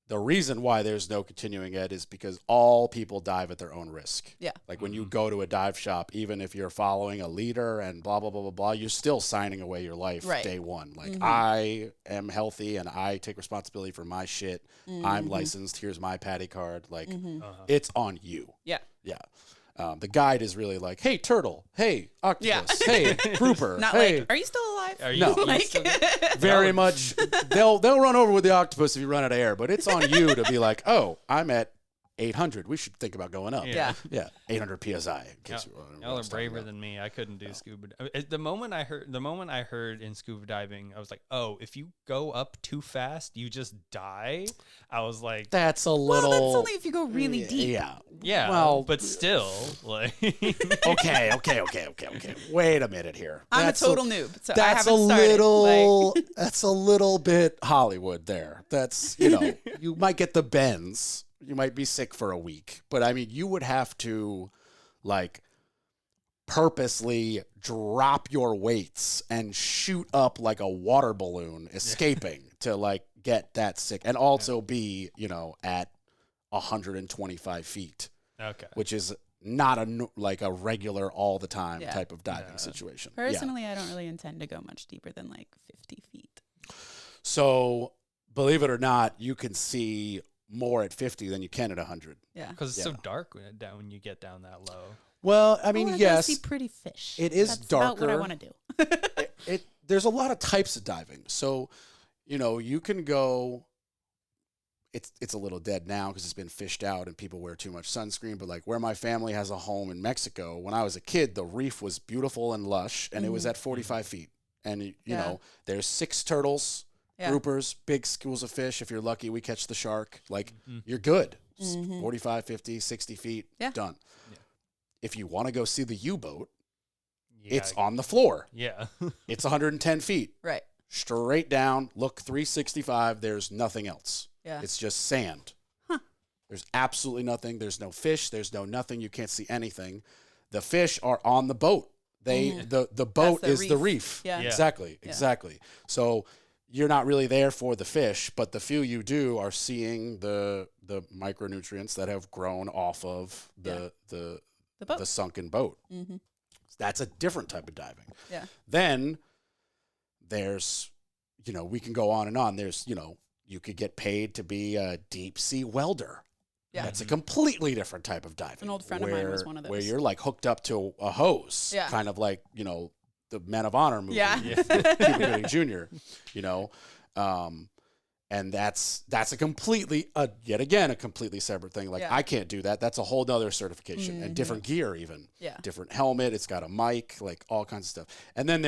the reason why there's no continuing ed is because all people dive at their own risk. Yeah. Like when you go to a dive shop, even if you're following a leader and blah, blah, blah, blah, blah, you're still signing away your life Right. day one. Like Mhm. I am healthy and I take responsibility for my shit. I'm Mhm. licensed. Here's my PADI card. Like Mhm. it's on you. Yeah. Yeah. The guide is really like, hey, turtle. Hey, octopus. Yeah. Hey, grouper. Not hey. like, are you still alive? Are you, No. you Like- still- Very much. They'll run over with the octopus if you run out of air, but it's on you to be like, oh, I'm at 800. We should think about going up. Yeah. Yeah. 800 psi. In case Y'all are braver than me. I couldn't do scuba. The moment I heard in scuba diving, I was like, oh, if you go up too fast, you just die. I was like, that's a Well, little. that's only if you go really deep. Yeah. yeah, Well, but still, like, okay. Wait a minute here. I'm That's a total noob, so I That's haven't a started. little. That's a little bit Hollywood there. That's you might get the bends. You might be sick for a week, but I mean, you would have to like purposely drop your weights and shoot up like a water balloon, escaping to like get that sick, and also be at 125 feet, okay, which is not like a regular all the time type of diving situation. Personally, I don't really intend to go much deeper than like 50 feet. So, believe it or not, you can see more at 50 than you can at 100. Yeah. because it's so dark when you get down that low. Well, I mean, I yes, see pretty fish. it is That's darker. about what I want to do. There's a lot of types of diving. So, you can go. It's a little dead now because it's been fished out and people wear too much sunscreen. But like where my family has a home in Mexico, when I was a kid, the reef was beautiful and lush, and it was at 45 feet. And you know, there's 6 turtles. Yeah. Groupers, big schools of fish. If you're lucky, we catch the shark. Like, you're good. 45, 50, 60 feet, done. Yeah. If you want to go see the U-boat, You it's gotta- on the floor. Yeah. It's 110 feet. Right. Straight down, look 365. There's nothing else. Yeah. It's just sand. There's absolutely nothing. There's no fish. There's no nothing. You can't see anything. The fish are on the boat. The boat That's is the reef. Yeah. Exactly. So you're not really there for the fish, but the few you do are seeing the micronutrients that have grown off of the boat. the sunken boat. Mm-hmm. That's a different type of diving. Yeah. Then there's, we can go on and on. There's, you could get paid to be a deep sea welder. Yeah. That's a completely different type of diving. An old friend of mine was one of those. Where you're like hooked up to a hose, kind of like, the Men of Honor movie, Cuba Gooding Jr., and that's a completely, yet again, a completely separate thing. Like I can't do that. That's a whole nother certification and different gear even. Yeah. Different helmet. It's got a mic, like all kinds of stuff. And then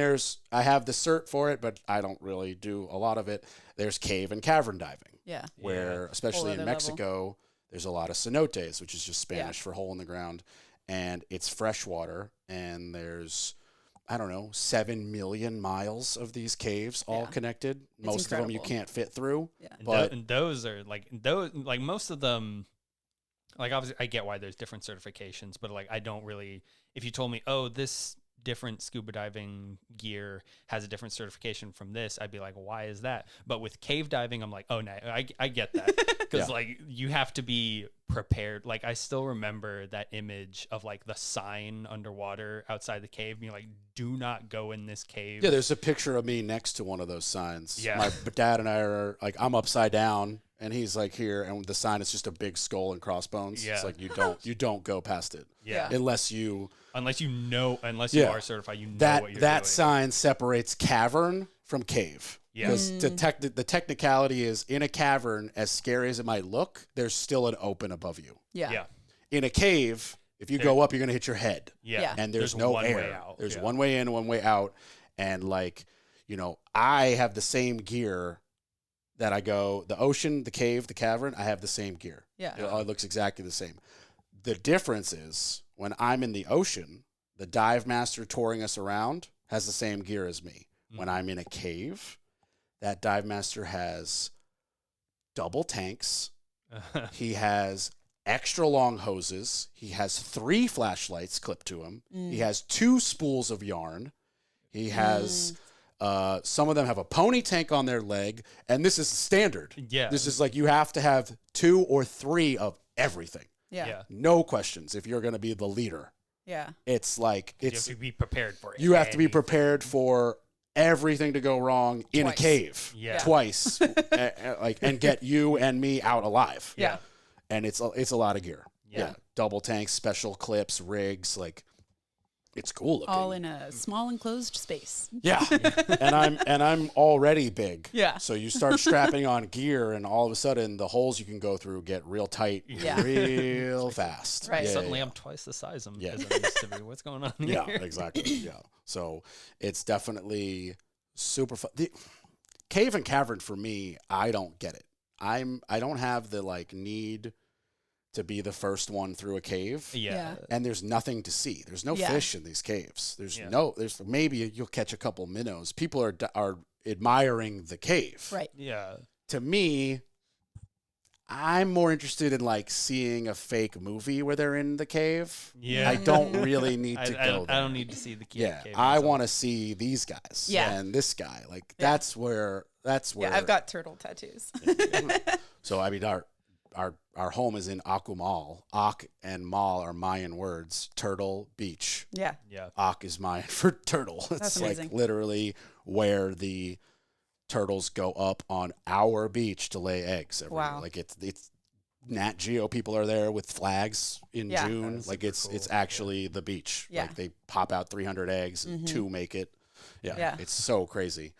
I have the cert for it, but I don't really do a lot of it. There's cave and cavern diving. Yeah. Where, especially in Mexico, there's a lot of cenotes, which is just Spanish for hole in the ground. And it's freshwater. And there's, 7 million miles of these caves all connected. Most of them you can't fit through. Yeah. But and those are like most of them, like obviously I get why there's different certifications, but like I don't really, if you told me, oh, this different scuba diving gear has a different certification from this, I'd be like, why is that? But with cave diving, I'm like, oh no, I get that. Because like you have to be prepared. Like I still remember that image of like the sign underwater outside the cave being like, do not go in this cave. Yeah, there's a picture of me next to one of those signs. Yeah. My dad and I are like, I'm upside down and he's like here, and the sign is just a big skull and crossbones. Yeah. It's like you don't go past it. Yeah. Unless you are certified, what you're doing. That sign separates cavern from cave. Yeah. Because the technicality is, in a cavern, as scary as it might look, there's still an open above you. Yeah. In a cave, if you go up, you're going to hit your head. Yeah. And there's no one air. way out. There's one way in, one way out. And like, I have the same gear that I go, the ocean, the cave, the cavern, I have the same gear. Yeah. It looks exactly the same. The difference is, when I'm in the ocean, the dive master touring us around has the same gear as me. When I'm in a cave, that dive master has double tanks. He has extra long hoses. He has 3 flashlights clipped to him. He has 2 spools of yarn. He has some of them have a pony tank on their leg, and this is standard. Yeah. This is like, you have to have 2 or 3 of everything. Yeah. No questions if you're going to be the leader. Yeah. It's like, You have to be prepared for it. you have to be prepared for everything to go wrong in a cave twice, and get you and me out alive. Yeah. And it's a lot of gear. Yeah. Double tanks, special clips, rigs, like It's cool looking. All in a small enclosed space. Yeah. and I'm already big. Yeah. So you start strapping on gear and all of a sudden the holes you can go through get real tight real fast. Right. Suddenly I'm twice the size as I used to be. What's going on here? Yeah, exactly. Yeah. So it's definitely super fun. The cave and cavern for me, I don't get it. I don't have the like need to be the first one through a cave. Yeah. And there's nothing to see. There's no fish in these caves. There's maybe you'll catch a couple minnows. People are admiring the cave. Right. Yeah. To me, I'm more interested in like seeing a fake movie where they're in the cave. Yeah. I don't really need to go there. I don't need to see the cave. Yeah. cave I myself. want to see these guys and this guy. Like that's where Yeah, I've got turtle tattoos. So I mean our home is in Akumal. Ak and Mal are Mayan words. Turtle beach. Yeah. Yeah. Ak is Mayan for turtle. That's It's like amazing. literally where the turtles go up on our beach to lay eggs every year. Wow. Like it's Nat Geo people are there with flags in Yeah. June. That's Like super it's cool. actually the beach. Yeah. Like they pop out 300 eggs and 2 make it. Yeah. Yeah. It's so crazy.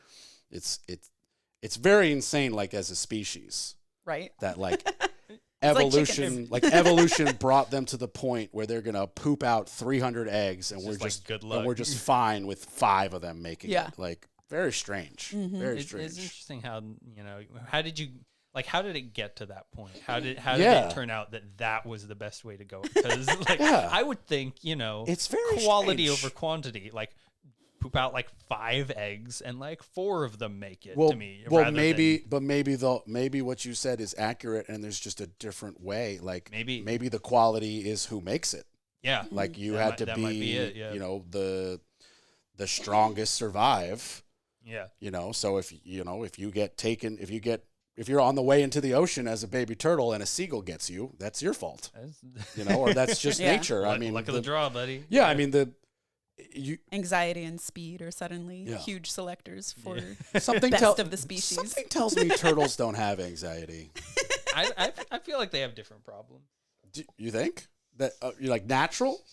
It's very insane like as a species Right. that like like evolution evolution brought them to the point where they're going to poop out 300 eggs and It's we're just like, just good and luck. we're just fine with 5 of them making Yeah. it. Like very strange. Very strange. It's interesting how how did it get to that point? How did Yeah. it turn out that was the best way to go? Because like Yeah. I would think It's very quality strange. over quantity. Like poop out like 5 eggs and like 4 of them make it Well, to me. well, rather maybe, than- but maybe what you said is accurate, and there's just a different way. Like Maybe. the quality is who makes it. yeah, Like you That had might- to that be, might be it, yeah. the strongest survive. yeah. So if you're on the way into the ocean as a baby turtle and a seagull gets you, that's your fault. Or that's just Yeah. nature. I mean, luck of the draw, buddy. yeah, I mean Anxiety and speed are suddenly Yeah. huge selectors for something best of the species. Something tells me turtles don't have anxiety. I feel like they have different problems. Do you think that you're like natural?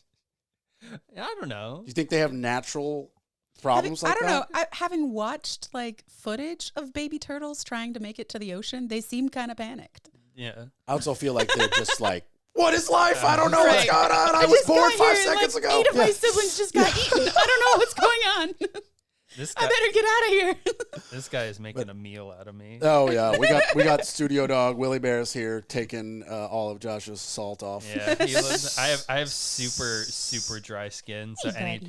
I don't know. Do you think they have natural problems I like don't that? know. Having watched like footage of baby turtles trying to make it to the ocean, they seem kind of panicked. Yeah. I also feel like they're just like, what is life? I don't know what's Right. going on. I was just born got 5 here and, seconds like, ago. 8 of my Yeah. siblings just got eaten. I don't know what's going on. This I guy, better get out of here. this guy is making a meal out of me. Oh yeah, we got studio dog Willie Bear's here taking all of Josh's salt off. Yeah, I have super dry skin, so Hey,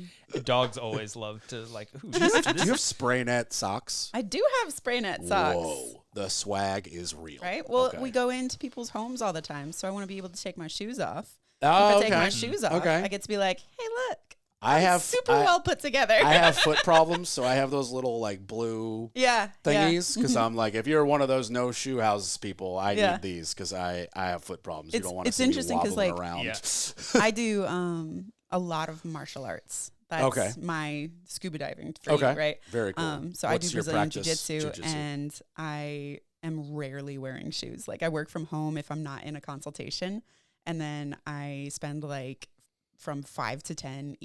dogs always love to like. Ooh, Do you have spray net socks? I do have spray net socks. Whoa, the swag is real. Right? Well, Okay. we go into people's homes all the time, so I want to be able to take my shoes off. Oh, If I okay. take my shoes off, Okay. I get to be like, hey, look. I have super well put together. I have foot problems, so I have those little like blue yeah. thingies because I'm like, if you're one of those no shoe houses people, I Yeah. need these because I have foot problems. You It's- don't want to it's see interesting me 'cause, wobbling like- around. Yeah. I do a lot of martial arts. That's Okay. my scuba diving for Okay. you, right? Very cool. So I What's do your Brazilian practice? jiu-jitsu, and I am rarely wearing shoes. Like I work from home if I'm not in a consultation, and then I spend like from 5 to 10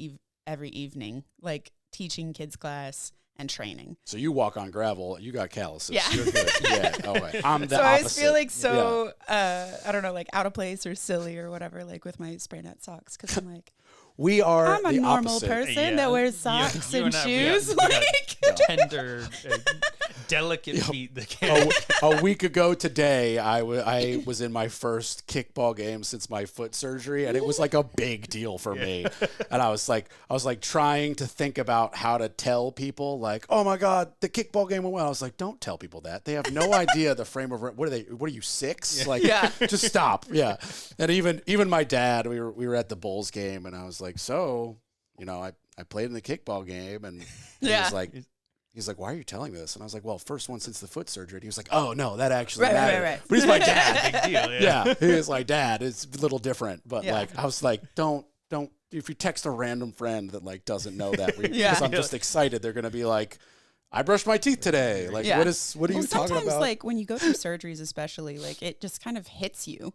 every evening, like teaching kids class and training. So you walk on gravel, you got calluses. Yeah. You're good. Yeah. Okay. I'm the So I opposite. always feel like I don't know, like out of place or silly or whatever, like with my spray net socks, because I'm like, We are I'm a the normal opposite. person Yeah. that wears You- socks you and I, shoes. we got Like, tender, delicate feet that can. A week ago today, I was in my first kickball game since my foot surgery, and it was like a big deal for me. And I was like trying to think about how to tell people, like, oh my god, the kickball game went well. I was like, don't tell people that. They have no idea the frame of what are they? What are you 6? Like, Yeah. just stop. Yeah. And even my dad, we were at the Bulls game, and I was like, so, I played in the kickball game, and he Yeah. was like. He's like, why are you telling me this? And I was like, well, first one since the foot surgery. And he was like, oh, no, that actually Right, mattered. right. But he's my dad. Big deal. Yeah, he is my dad. It's a little different. But, Yeah. like, I was like, don't, if you text a random friend that, like, doesn't know that, because Yeah. I'm just excited, they're going to be like, I brushed my teeth today. Like, Yeah. what are you well, talking sometimes about? like when you go through surgeries, especially, like it just kind of hits you.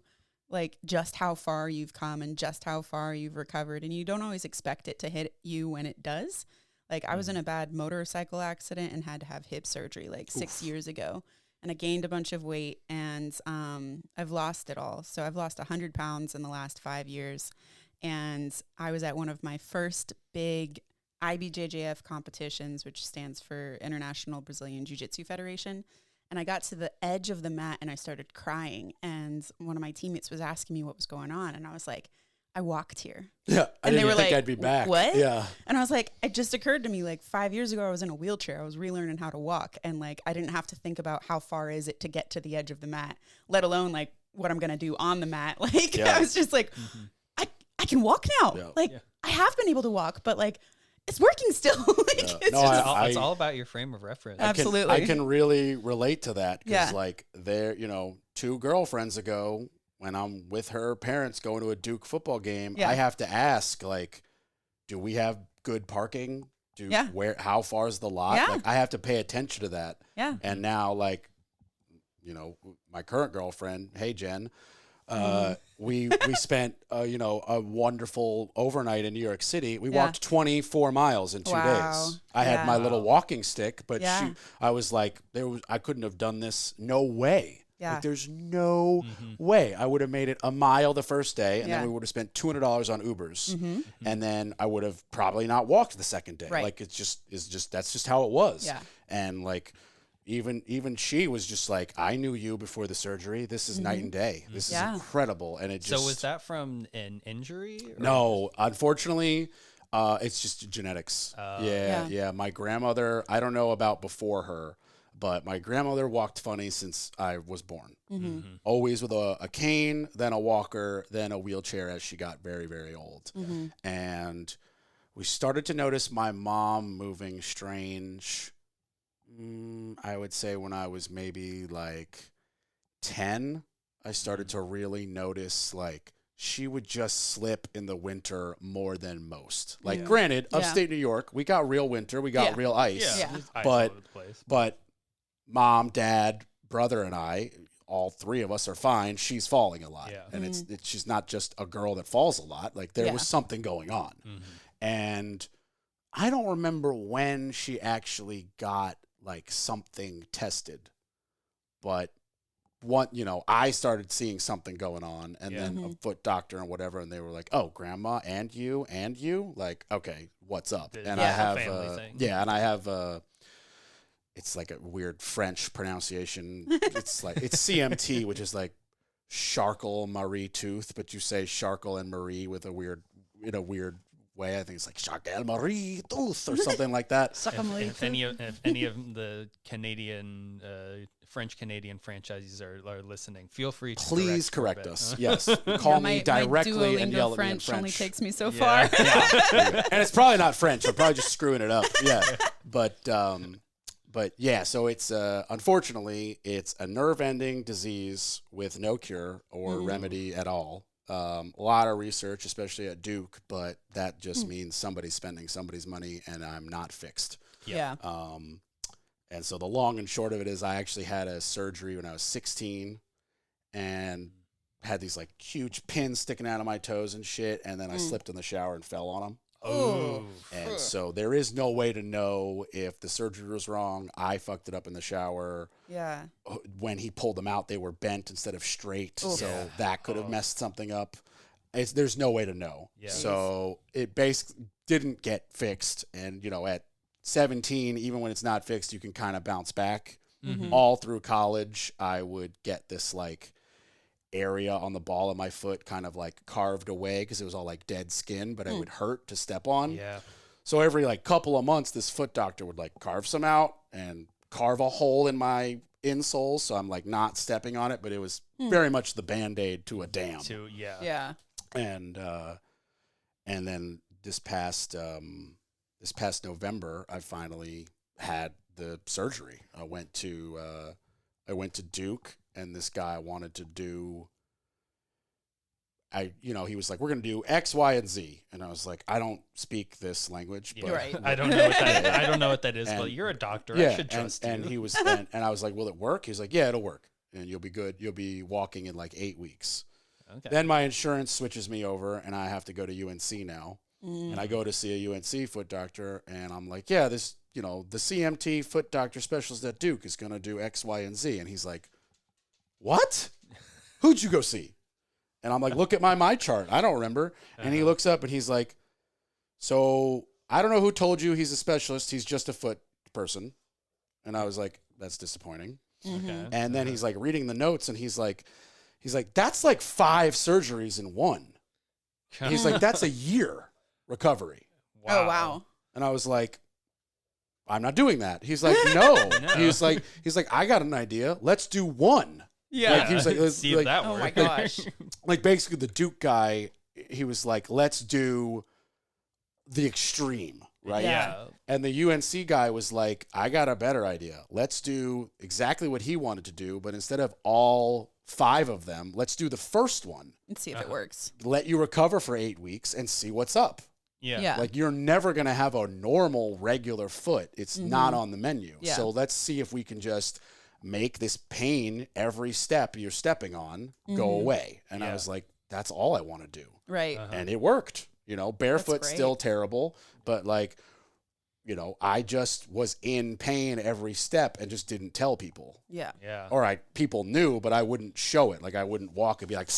like just how far you've come and just how far you've recovered. And you don't always expect it to hit you when it does. Like I was in a bad motorcycle accident and had to have hip surgery like 6 years ago. And I gained a bunch of weight and I've lost it all. So I've lost 100 pounds in the last 5 years. And I was at one of my first big IBJJF competitions, which stands for International Brazilian Jiu-Jitsu Federation. And I got to the edge of the mat and I started crying. And one of my teammates was asking me what was going on. And I was like, I walked here. Yeah. I And they didn't were think like, I'd be back. "What?" Yeah. And I was like, it just occurred to me like 5 years ago, I was in a wheelchair. I was relearning how to walk. And like, I didn't have to think about how far is it to get to the edge of the mat, let alone like what I'm going to do on the mat. Like, Yeah. I was just like, I can walk now. Yeah. Like, I have been able to walk, but like, it's working still. Like, Yeah. it's No, just, It's all about your frame of reference. Absolutely. I can really relate to that because, Yeah. like, there, 2 girlfriends ago, when I'm with her parents going to a Duke football game, Yeah. I have to ask, like, do we have good parking? Yeah. How far is the lot? Yeah. Like, I have to pay attention to that. yeah. And now, like, my current girlfriend, hey Jen, we spent a wonderful overnight in New York City. We Yeah. walked 24 miles in 2 Wow. days. I had my Yeah. little walking stick, but Yeah. I was like, I couldn't have done this. No way. Yeah. Like, there's no way. I would have made it a mile the first day, and Yeah. then we would have spent $200 on Ubers, Mm-hmm. and then I would have probably not walked the second day. Right. Like, that's just how it was. Yeah. And like, even she was just like, I knew you before the surgery. This is night and day. This is Yeah. incredible. And it just, So was that from an injury? Or no, unfortunately, it's just genetics. Yeah. Yeah. My grandmother, I don't know about before her, but my grandmother walked funny since I was born. Mm-hmm. Always with a cane, then a walker, then a wheelchair as she got very, very old. Mm-hmm. And we started to notice my mom moving strange, I would say when I was maybe like 10, I started to really notice like she would just slip in the winter more than most. Like, Yeah. granted, Yeah. upstate New York, we got real winter, we got Yeah. real ice. Yeah. it's ice But- all over the place. But mom, dad, brother, and I, all 3 of us are fine. She's falling a lot. Yeah. And she's not just a girl that falls a lot. Like, there Yeah. was something going on. And I don't remember when she actually got like something tested, but I started seeing something going on, and then a foot doctor and whatever, and they were like, "Oh, grandma, and you, like, okay, what's up?" And I Yeah. have, Family thing. and I have, it's like a weird French pronunciation. It's like it's CMT, which is like Charcot Marie tooth, but you say Charcot and Marie with a weird way. I think it's like Charcot Marie tooth or something like that. If any of the Canadian French Canadian franchises are listening, feel free to Please correct Corbett. us. Yes, call me directly my and Duolingo yell at me in French French. only takes me so Yeah. far. Yeah. And it's probably not French. I'm probably just screwing it up. Yeah, but yeah. So it's unfortunately it's a nerve-ending disease with no cure or remedy at all. A lot of research, especially at Duke, but that just means somebody's spending somebody's money, and I'm not fixed. Yeah. And so the long and short of it is I actually had a surgery when I was 16 and had these like huge pins sticking out of my toes and shit. And then I slipped in the shower and fell on them. Oh, And so there is no way to know if the surgery was wrong. I fucked it up in the shower. Yeah. When he pulled them out, they were bent instead of straight. Oof. So Yeah. that could have messed something up. There's no way to know. Yeah. So it basically didn't get fixed. And, at 17, even when it's not fixed, you can kind of bounce back. All through college, I would get this like area on the ball of my foot kind of like carved away because it was all like dead skin, but it would hurt to step on. yeah. So every like couple of months, this foot doctor would like carve some out and carve a hole in my insole. So I'm like not stepping on it, but it was very much the Band-Aid to a dam. Yeah. And then this past November, I finally had the surgery. I went to Duke, and this guy wanted to do. He was like, "We're gonna do X, Y, and Z," and I was like, "I don't speak this language, but Right. I don't know what that is, And- but you're a doctor. yeah." I should trust and you. he was, and I was like, "Will it work?" He was like, "Yeah, it'll work, and you'll be good. You'll be walking in like 8 weeks." Okay. Then my insurance switches me over, and I have to go to UNC now. Mm. And I go to see a UNC foot doctor, and I'm like, yeah, this, the CMT foot doctor specialist at Duke is going to do X, Y, and Z. And he's like, what? Who'd you go see? And I'm like, look at my chart. I don't remember. And he looks up, and he's like, so I don't know who told you he's a specialist. He's just a foot person. And I was like, that's disappointing. Okay. And then he's like reading the notes, and he's like, that's like 5 surgeries in one. He's like, that's a year recovery. Oh, wow. And I was like, I'm not doing that. He's like, no. No. He's like, I got an idea. Let's do one. Yeah. Like, he was like, let's, see if like, that oh works. my gosh. like basically the Duke guy, he was like, let's do the extreme, right? Yeah. And the UNC guy was like, I got a better idea. Let's do exactly what he wanted to do, but instead of all 5 of them, let's do the first one. And see if it works. Let you recover for 8 weeks and see what's up. Yeah. Like, you're never going to have a normal, regular foot. It's not on the menu. Yeah. So let's see if we can just make this pain every step you're stepping on go away. And I Yeah. was like, that's all I want to do. Right. And it worked. Barefoot great. still terrible, but like, I just was in pain every step and just didn't tell people. Yeah. Yeah. Or people knew, but I wouldn't show it. Like, I wouldn't walk and be like,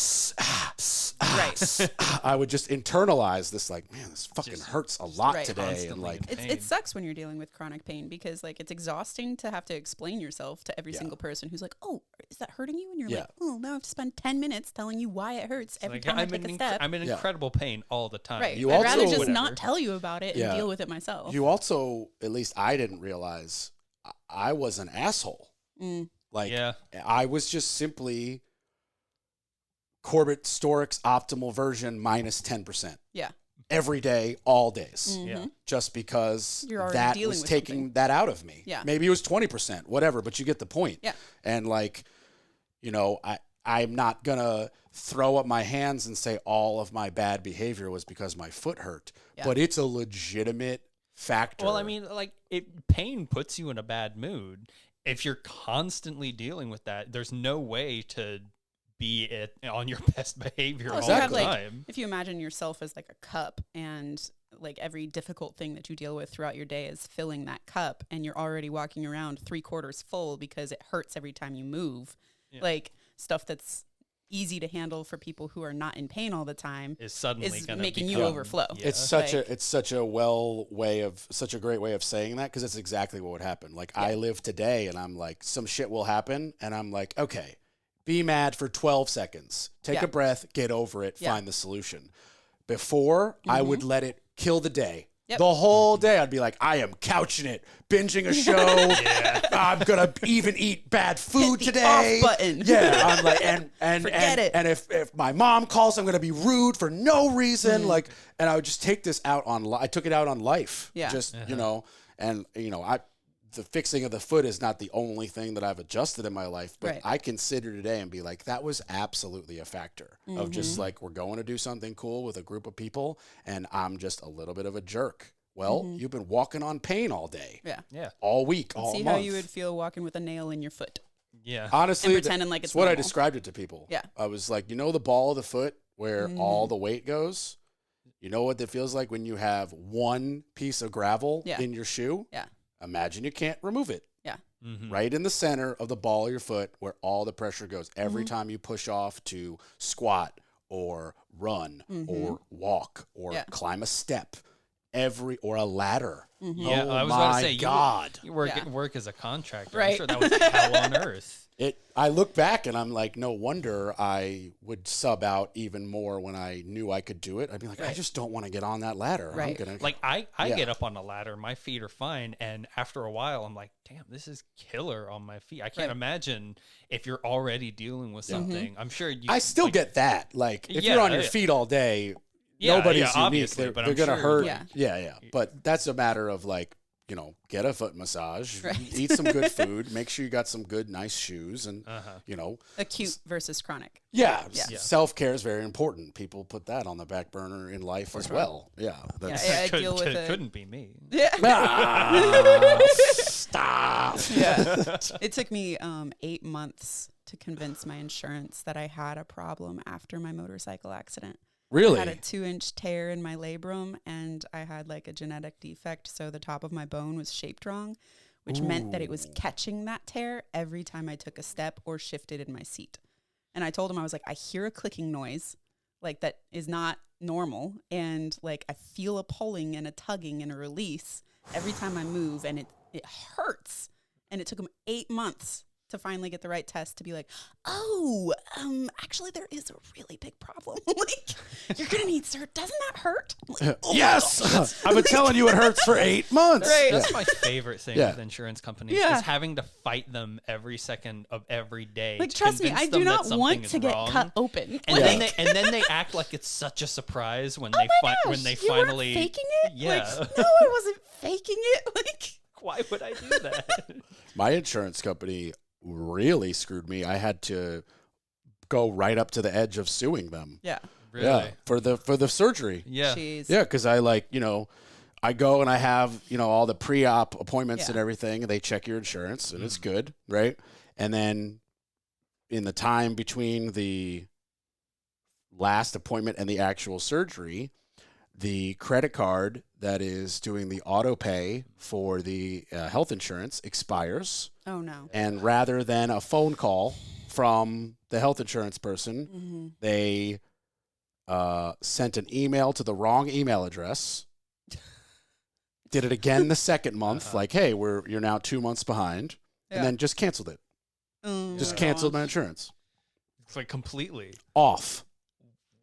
Right. I would just internalize this, like, man, this fucking Just- hurts a lot Right. today. And Constantly like, in pain. It sucks when you're dealing with chronic pain because like it's exhausting to have to explain yourself to every Yeah. single person who's like, oh, is that hurting you? And you're Yeah. like, oh, now I have to spend 10 minutes telling you why it hurts every Like, time I take a step. I'm in Yeah. incredible pain all the time. Right. You I'd rather also- just not Whatever. tell you about it Yeah. and deal with it myself. you also, at least I didn't realize, I was an asshole. Mm. Like, Yeah. I was just simply Corbett Storik's optimal version minus 10%. Yeah. Every day, all days. Mhm. Yeah. Just because You're already that dealing was with taking something. that out of me. Yeah. Maybe it was 20%, whatever, but you get the point. Yeah. And like, I'm not going to throw up my hands and say all of my bad behavior was because my foot hurt, Yeah. but it's a legitimate factor. Well, I mean, like, pain puts you in a bad mood. If you're constantly dealing with that, there's no way to be on your best behavior Oh, all so you have, the like, time. if you imagine yourself as like a cup and like every difficult thing that you deal with throughout your day is filling that cup and you're already walking around 3/4 full because it hurts every time you move. Yeah. Like stuff that's easy to handle for people who are not in pain all the time Is suddenly is going to making you become- overflow. Yeah. It's such a great way of saying that, because it's exactly what would happen. Like, I live today and I'm like, some shit will happen and I'm like, okay, be mad for 12 seconds, take Yeah. a breath, get over it, Yeah. find the solution. Before, I would let it kill the day. Yep. The whole day, I'd be like, I am couching it, binging a show. I'm gonna even eat bad food Hit the today. off button. Yeah, I'm like, and Forget it. And if my mom calls, I'm gonna be rude for no reason. Like, and I would just take this out on. I took it out on life. Yeah. Just the fixing of the foot is not the only thing that I've adjusted in my life, but Right. I consider today and be like, that was absolutely a factor of just like, we're going to do something cool with a group of people and I'm just a little bit of a jerk. Well, you've been walking on pain all day, Yeah. Yeah. all week, all See month. how you would feel walking with a nail in your foot. Yeah. Honestly, And pretending like it's that's what I normal. described it to people. Yeah. I was like, the ball of the foot where all the weight goes? You know what it feels like when you have one piece of gravel Yeah. in your shoe? Yeah. Imagine you can't remove it. Yeah. Mhm. Right in the center of the ball of your foot where all the pressure goes. Every time you push off to squat or run or walk or Yeah. climb a step, or a ladder. Yeah, Oh I was about my to say, God. you work Yeah. work as a contractor. Right. I'm sure that was hell on earth. I look back and I'm like, no wonder I would sub out even more when I knew I could do it. I'd be like, I Right. just don't want to get on that ladder. Right. I'm gonna Like I Yeah. get up on a ladder, my feet are fine, and after a while, I'm like, damn, this is killer on my feet. I can't Right. imagine if you're already dealing with something. I'm sure you. I still like, get that. Like, if Yeah, you're on your yeah. feet all day, Yeah, nobody's yeah, unique. obviously, They're, but they're I'm gonna sure- hurt. Yeah. Yeah. But that's a matter of like, get a foot massage, Right. eat some good food, make sure you got some good, nice shoes, and Acute versus chronic. yeah, Yeah. self-care is very important. People put that on the back burner in life as well. Yeah. That's, I deal with it. couldn't be me. Yeah. Ah, stop. Yeah. It took me 8 months to convince my insurance that I had a problem after my motorcycle accident. Really? I had a 2-inch tear in my labrum, and I had like a genetic defect, so the top of my bone was shaped wrong, which meant that it was catching that tear every time I took a step or shifted in my seat. And I told him, I was like, I hear a clicking noise, like that is not normal, and like I feel a pulling and a tugging and a release every time I move, and it hurts. And it took him 8 months to finally get the right test to be like, actually there is a really big problem. Like, you're gonna need surgery. Doesn't that hurt? Like, Yes, I've been telling you it hurts for 8 months. Right. That's my favorite thing with insurance companies is having to fight them every second of every day. Like, to trust me, convince I do them that not something want is to get wrong. cut open. And Like, then they act like it's such a surprise when they when they you weren't finally faking it. Yeah. Like, no, I wasn't faking it. Like, why would I do that? My insurance company really screwed me. I had to go right up to the edge of suing them. yeah. Really? Yeah, for the surgery. Yeah. Jeez. Yeah, because I I go and I have, all the pre-op appointments Yeah. and everything, and they check your insurance, and it's good, right? And then in the time between the last appointment and the actual surgery, the credit card that is doing the auto pay for the health insurance expires. Oh no. And rather than a phone call from the health insurance person, they sent an email to the wrong email address. Did it again the second month, like, hey, you're now 2 months behind, and then just canceled it. Just canceled my insurance. It's like completely Off.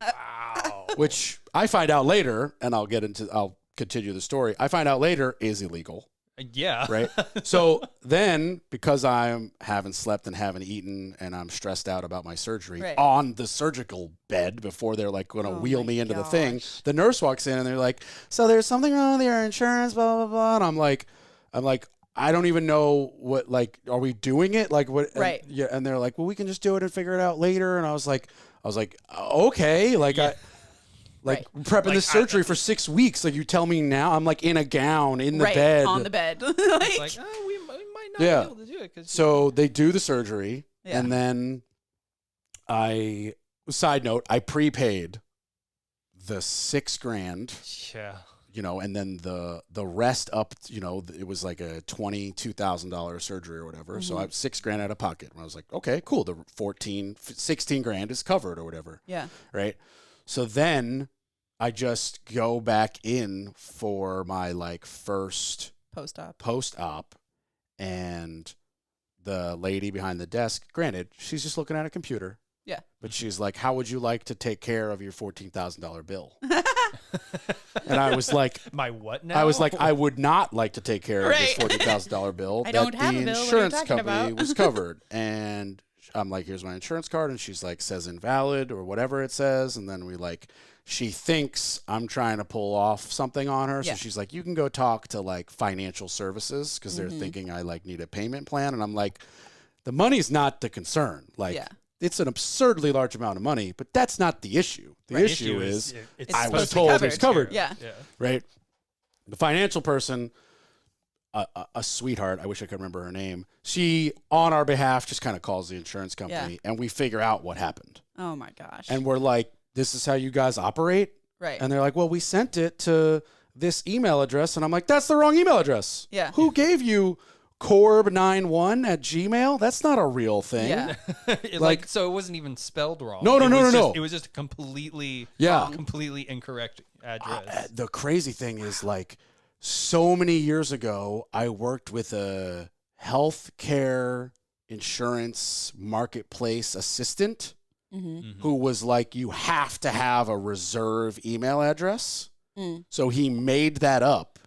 wow. Which I find out later, and I'll continue the story. I find out later is illegal. Yeah. Right. So then, because I haven't slept and haven't eaten, and I'm stressed out about my surgery Right. on the surgical bed before they're like going to wheel my me into the thing, gosh. the nurse walks in and they're like, "So there's something wrong with your insurance, blah blah blah." And I'm like, I don't even know what. Like, are we doing it? Like what? Right. And, yeah. And they're like, well, we can just do it and figure it out later. And I was like, okay. Like Right. prepping this surgery for 6 weeks. Like, you tell me now, I'm like in a gown in the Right, bed. on the bed. It's like, oh, we might not Yeah. be able to do it. So they do the surgery, Yeah. and then side note, I prepaid the $6,000, yeah. and then the rest up, it was like a $22,000 surgery or whatever. So I have $6,000 out of pocket. And I was like, okay, cool. The 16 grand is covered or whatever. Yeah. Right. So then I just go back in for my first post-op, and the lady behind the desk, granted, she's just looking at a computer. Yeah. But she's like, how would you like to take care of your $14,000 bill? And I was like, My what now? I was like, I would not like to take care of this Right. $40,000 bill. I don't have a bill. The What are you insurance talking company about? was covered. And I'm like, here's my insurance card. And she's like, says invalid or whatever it says. And then she thinks I'm trying to pull off something on her. Yeah. So she's like, you can go talk to financial services, because they're thinking I need a payment plan. And I'm like, the money's not the concern. Yeah. It's an absurdly large amount of money, but that's not the issue. The issue is it's I was supposed to be told covered. it's covered. Yeah. Right. The financial person, a sweetheart, I wish I could remember her name. She, on our behalf, just kind of calls the insurance company, and we figure out what happened. Oh my gosh. And we're like, this is how you guys operate? Right. And they're like, well, we sent it to this email address. And I'm like, that's the wrong email address. Yeah. Who gave you corb91@gmail? That's not a real thing. Yeah. So it wasn't even spelled wrong. No. It was just a completely incorrect address. The crazy thing is, so many years ago, I worked with a healthcare insurance marketplace assistant who was like, you have to have a reserve email address. So he made that up,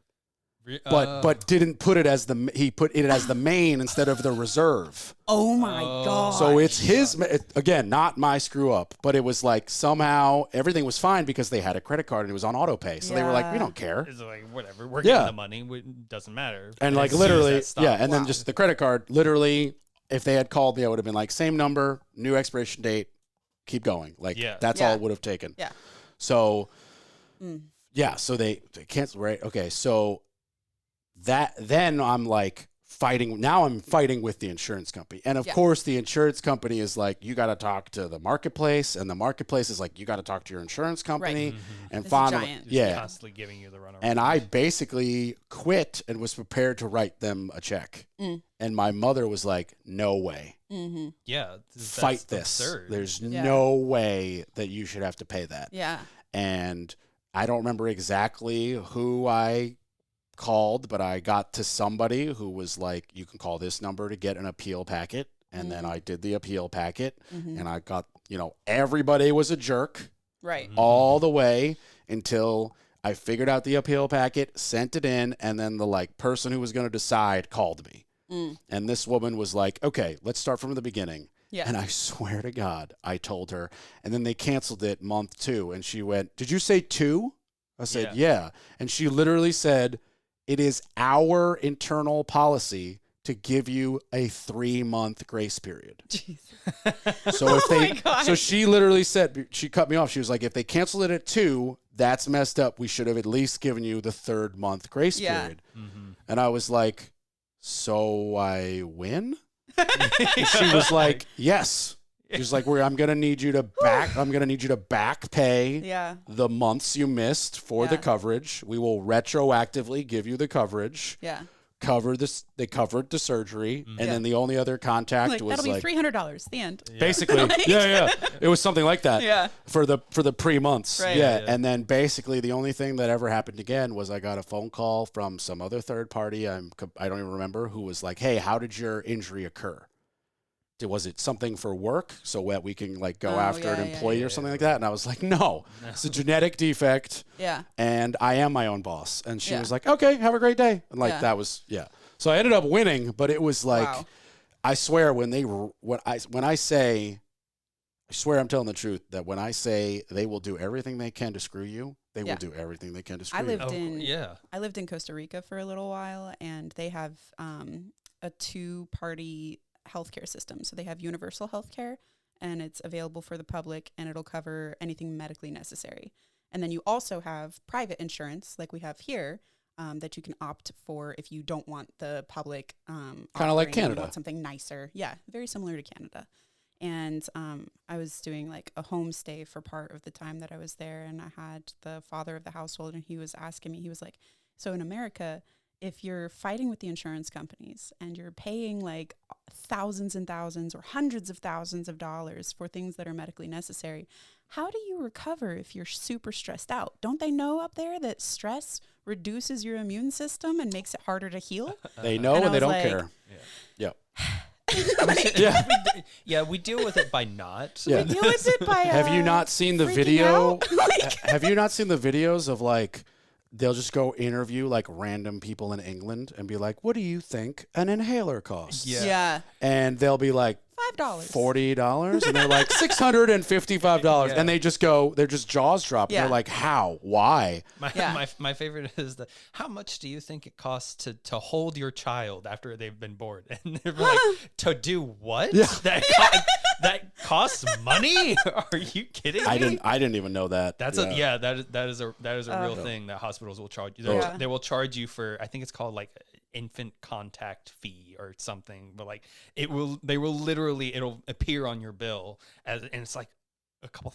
but didn't put it as he put it as the main instead of the reserve. Oh my god. So it's his, again, not my screw up, but it was like somehow everything was fine because they had a credit card and it was on auto pay. So they were like, we don't care. It's like, whatever, we're getting the money. It doesn't matter. And as soon as literally, that stops. and then just the credit card, literally, if they had called me, I would have been like, same number, new expiration date, keep going. That's all it would have taken. Yeah. So, so they cancel, right? Okay, so then I'm like fighting. Now I'm fighting with the insurance company. And of course, the insurance company is like, you got to talk to the marketplace. And the marketplace is like, you got to talk to your insurance company. Right. And It's finally, giant. yeah. Constantly giving you the runaround. And I basically quit and was prepared to write them a check. And my mother was like, no way. Yeah. Fight this. Absurd. There's no way that you should have to pay that. Yeah. And I don't remember exactly who I called, but I got to somebody who was like, you can call this number to get an appeal packet. And then I did the appeal packet and I got, everybody was a jerk Right. all the way until I figured out the appeal packet, sent it in, and then the person who was going to decide called me. And this woman was like, okay, let's start from the beginning. Yeah. And I swear to God, I told her. And then they canceled it month 2. And she went, did you say 2? I said, yeah. And she literally said, it is our internal policy to give you a 3-month grace period. So if so she literally said, she cut me off. She was like, if they canceled it at 2, that's messed up. We should have at least given you the 3rd month grace period. And I was like, so I win? And she was like, yes. She was like, I'm gonna need you to back pay the months you missed for the coverage. We will retroactively give you the coverage. Yeah. They covered the surgery, and then the only other contact was that'll be $300. The end. basically, it was something like that. Yeah. For the pre-months. Right. Yeah. And then basically the only thing that ever happened again was I got a phone call from some other third party. I don't even remember, who was like, hey, how did your injury occur? Was it something for work so that we can go after an employee or something like that? And I was like, no, it's a genetic defect. Yeah. And I am my own boss. And she was like, okay, have a great day. And that was, So I ended up winning, but it was like, I swear when I say, I swear I'm telling the truth, that when I say they will do everything they can to screw you, they will do everything they can to screw you. I lived in Costa Rica for a little while, and they have a 2-party healthcare system. So they have universal healthcare, and it's available for the public, and it'll cover anything medically necessary. And then you also have private insurance, like we have here, that you can opt for if you don't want the public. Kind of like Canada. You want something nicer. Yeah, very similar to Canada. And I was doing a homestay for part of the time that I was there, and I had the father of the household, and he was asking me, he was like, so in America, if you're fighting with the insurance companies and you're paying thousands and thousands or hundreds of thousands of dollars for things that are medically necessary, how do you recover if you're super stressed out? Don't they know up there that stress reduces your immune system and makes it harder to heal? They know, and they don't care. We deal with it by not. We deal with it by have you not seen the video? Have you not seen the videos of they'll just go interview random people in England and be like, what do you think an inhaler costs? Yeah. And they'll be like, $5. $40. And they're like, $655. And they just go, they're just jaws drop. Yeah. They're like, how? Why? My favorite is how much do you think it costs to hold your child after they've been born? And they're like, to do what? Yeah. That costs money? Are you kidding me? I didn't even know that. That is a real thing that hospitals will charge you. They will charge you for, I think it's called infant contact fee or something, but it'll appear on your bill and it's a couple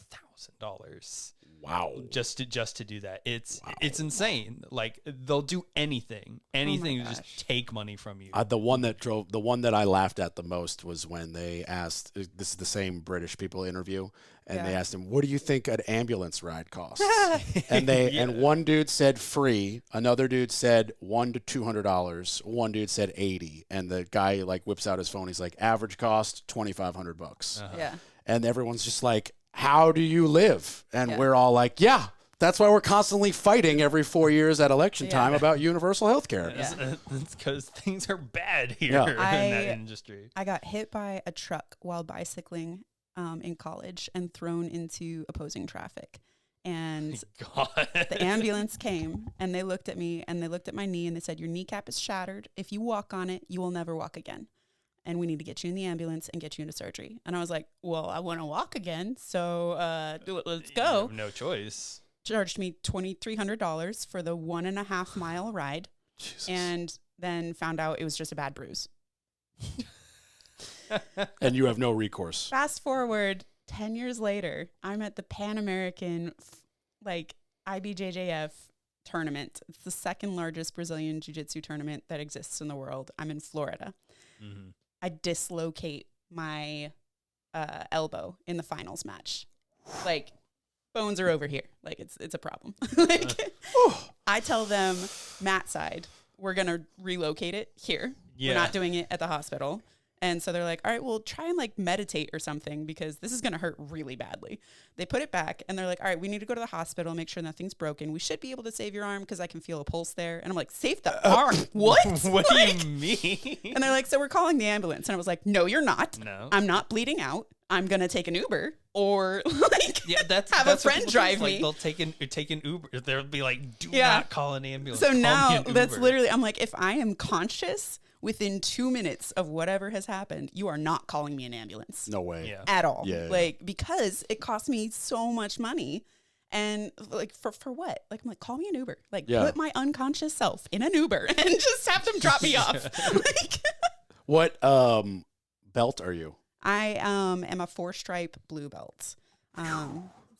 $1,000. Wow. Just to do that. It's insane. They'll do anything to just take money from you. The one that I laughed at the most was when they asked, this is the same British people interview, and they asked him, what do you think an ambulance ride costs? And one dude said free, another dude said $100 to $200, one dude said $80, and the guy whips out his phone. He's like, average cost $2,500. Yeah. And everyone's just like, how do you live? And we're all like, that's why we're constantly fighting every 4 years at election time about universal health care. It's because things are bad here in that industry. I got hit by a truck while bicycling in college and thrown into opposing traffic. And the ambulance came, and they looked at me, and they looked at my knee, and they said, your kneecap is shattered. If you walk on it, you will never walk again. And we need to get you in the ambulance and get you into surgery. And I was like, well, I want to walk again, so let's go. You have no choice. Charged me $2,300 for the 1.5 mile ride. Jesus. And then found out it was just a bad bruise. And you have no recourse. Fast forward 10 years later, I'm at the Pan American IBJJF tournament. It's the second largest Brazilian jiu-jitsu tournament that exists in the world. I'm in Florida. Mm-hmm. I dislocate my elbow in the finals match. Like, bones are over here. Like, it's a problem. I tell them, mat side, we're going to relocate it here. Yeah. We're not doing it at the hospital. And so they're like, all right, well, try and like meditate or something because this is going to hurt really badly. They put it back and they're like, all right, we need to go to the hospital, make sure nothing's broken. We should be able to save your arm because I can feel a pulse there. And I'm like, save the arm? What? What do you mean? And they're like, so we're calling the ambulance. And I was like, no, you're not. No. I'm not bleeding out. I'm going to take an Uber or like that's have that's a what friend people do. drive Like, me. they'll take an Uber. They'll be like, do Yeah. not call an ambulance. So Call me now an that's Uber. literally, I'm like, if I am conscious within 2 minutes of whatever has happened, you are not calling me an ambulance. No way. Yeah. At all. Yeah. Like, because it cost me so much money. And like, for what? Like, I'm like, call me an Uber. Like, Yeah. put my unconscious self in an Uber and just have them drop me off. Like, What belt are you? I am a 4-stripe blue belt.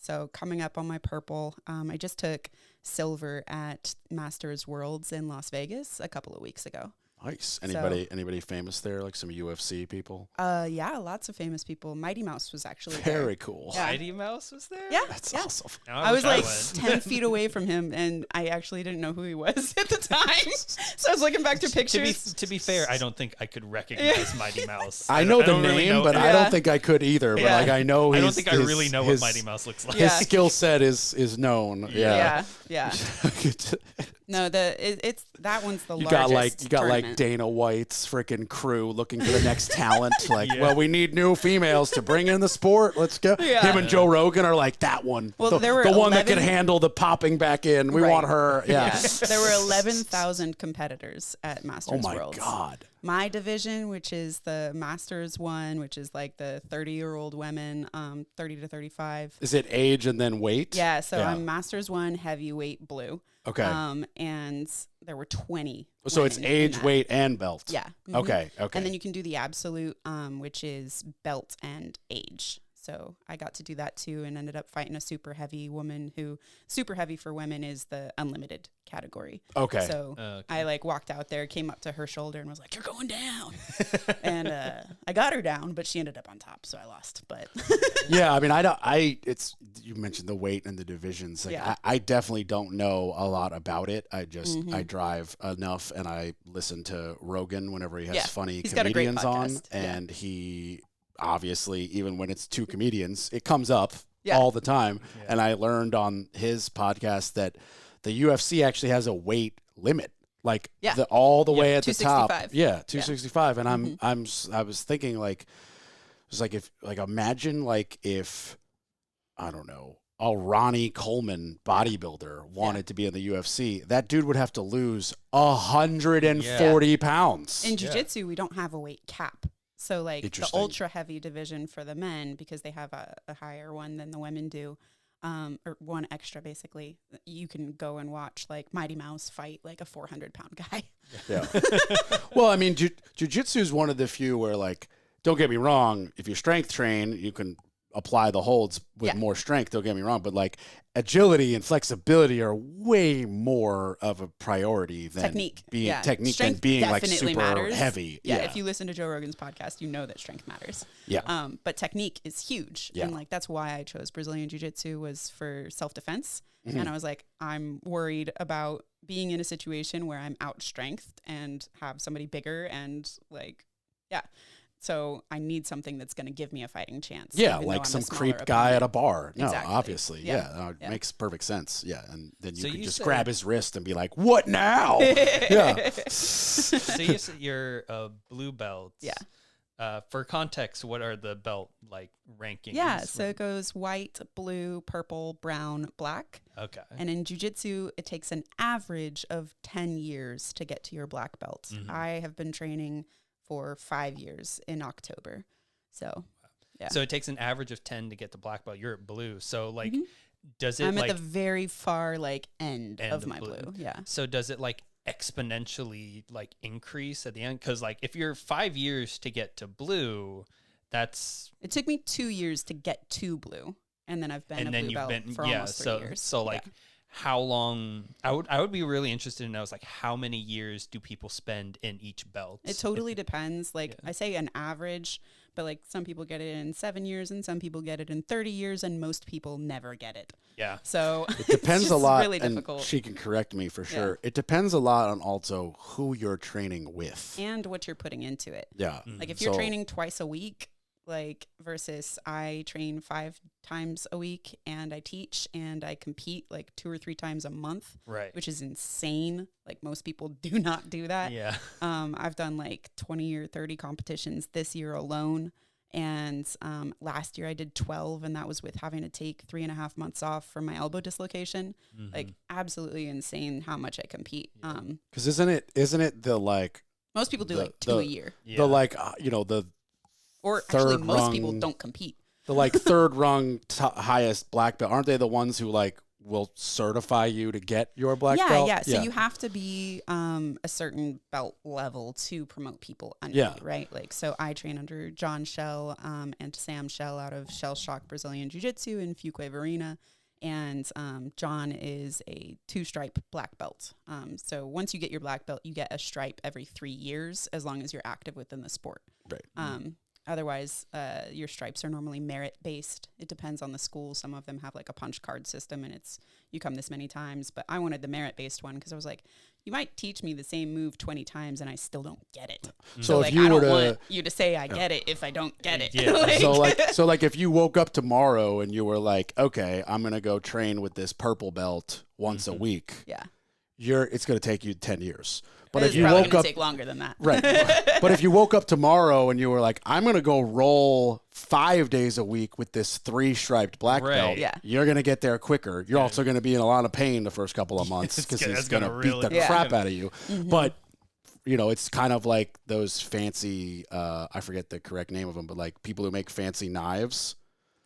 So coming up on my purple, I just took silver at Masters Worlds in Las Vegas a couple of weeks ago. Nice. Anybody famous there? Like some UFC people? Yeah, lots of famous people. Mighty Mouse was actually there. Very cool. Yeah. Mighty Mouse was there? Yeah, That's yeah. awesome. No, I was like went. 10 feet away from him, and I actually didn't know who he was at the time. So I was looking back to pictures. To be fair, I don't think I could recognize Mighty Mouse. I know the don't name, really know but him. I Yeah. don't think I could either. But Yeah. like I know I his, don't think I really know his, what Mighty Mouse looks like. His Yeah. skill set is known. Yeah, Yeah. yeah. No, it's that one's the You got largest. like tournament. Dana White's freaking crew looking for the next talent. Like, Yeah. well, we need new females to bring in the sport. Let's go. Yeah. Him and Joe Rogan are like that one. Well, the there were the one that 11 can handle the popping back in. We Right. want her. Yeah. There were 11,000 competitors at Masters Oh my Worlds. God. My division, which is the Masters one, which is like the 30-year-old women, 30 to 35. Is it age and then weight? Yeah, so I'm Masters one, heavyweight blue. Okay. And there were 20. So it's women in age, that. weight, and belt. Yeah. mhm. Okay. Okay. And then you can do the absolute, which is belt and age. So I got to do that too and ended up fighting a super heavy woman who, super heavy for women is the unlimited category. Okay. So I like walked out there, came up to her shoulder and was like, you're going down. And I got her down, but she ended up on top. So I lost, but Yeah, I mean, it's, you mentioned the weight and the divisions. Like, Yeah. I definitely don't know a lot about it. I just, I drive enough and I listen to Rogan whenever he has Yeah, funny he's got a great comedians on. podcast. Yeah. And he, obviously, even when it's two comedians, it comes up Yeah. all the time. And I learned on his podcast that the UFC actually has a weight limit. Like Yeah. all the way at the top. 265. Yeah, 265. And Mm-hmm. I was thinking like, it's like imagine like if, I don't know, a Ronnie Coleman bodybuilder wanted to be in the UFC, that dude would have to lose 140 pounds. in jiu-jitsu, we don't have a weight cap. So like the Interesting. ultra heavy division for the men, because they have a higher one than the women do, or one extra basically, you can go and watch like Mighty Mouse fight like a 400-pound guy. Yeah. Well, I mean, jiu-jitsu is one of the few where, like, don't get me wrong, if you strength train, you can apply the holds with Yeah. more strength, don't get me wrong, but like agility and flexibility are way more of a priority than Technique. being Yeah. technique than Strength being like definitely super matters. heavy. Yeah, if you listen to Joe Rogan's podcast, you know that strength matters. Yeah. But technique is huge. Yeah. And like that's why I chose Brazilian Jiu-Jitsu was for self-defense. Mm-hmm. And I was like, I'm worried about being in a situation where I'm out-strengthed and have somebody bigger and like, yeah. So I need something that's going to give me a fighting chance. Yeah, even though like I'm a some smaller creep guy at opponent. a bar. No, Exactly. obviously. Yeah. Yeah. Yeah. Makes perfect sense. Yeah. And then you So could you just said- grab his wrist and be like, what now? Yeah. So you said you're a blue belt. Yeah. For context, what are the belt like rankings? Yeah, so it goes white, blue, purple, brown, black. Okay. And in jiu-jitsu, it takes an average of 10 years to get to your black belt. Mhm. I have been training for 5 years in October. So, yeah. So it takes an average of 10 to get to black belt. You're at blue. So like, Mhm. does it I'm like, at the very far like end End of of my blue. blue. Yeah. so does it like exponentially like increase at the end? Because like if you're 5 years to get to blue, that's It took me 2 years to get to blue, and then I've been a blue belt for almost 3 years. So like how long? I would be really interested to know is like how many years do people spend in each belt? It totally depends. Like I say an average, but like some people get it in 7 years and some people get it in 30 years and most people never get it. Yeah. So it depends it's a lot. Really and difficult. she can correct me for sure. It depends a lot on also who you're training with And what you're putting into it. Yeah. Like if you're training twice a week, like versus I train 5 times a week and I teach and I compete like 2 or 3 times a month, Right. which is insane. Like most people do not do that. Yeah. I've done like 20 or 30 competitions this year alone. And last year I did 12, and that was with having to take 3.5 months off from my elbow dislocation. Like absolutely insane how much I compete. Because isn't it the like Most people do like 2 a year. the like the Or actually third most rung- people don't compete. the like third rung highest black belt? Aren't they the ones who like will certify you to get your black belt? Yeah. So you have to be a certain belt level to promote people under you, right? Like, so I train under John Shell and Sam Shell out of Shell Shock Brazilian Jiu-Jitsu in Fuquay Varina. And John is a 2-stripe black belt. So once you get your black belt, you get a stripe every 3 years as long as you're active within the sport. Right. Otherwise, your stripes are normally merit-based. It depends on the school. Some of them have like a punch card system, and it's you come this many times. But I wanted the merit-based one because I was like, you might teach me the same move 20 times, and I still don't get it. So if like, you I were don't to want you to say I get it if I don't get it. Yeah. so like if you woke up tomorrow and you were like, okay, I'm gonna go train with this purple belt once a week. Yeah. It's gonna take you 10 years. But It's if you probably woke gonna up take longer than that. Right. But if you woke up tomorrow and you were like, I'm going to go roll 5 days a week with this 3-striped black belt, Yeah. you're going to get there quicker. You're also going to be in a lot of pain the first couple of months because he's going to beat the crap out of you. But, it's kind of like those fancy, I forget the correct name of them, but like people who make fancy knives.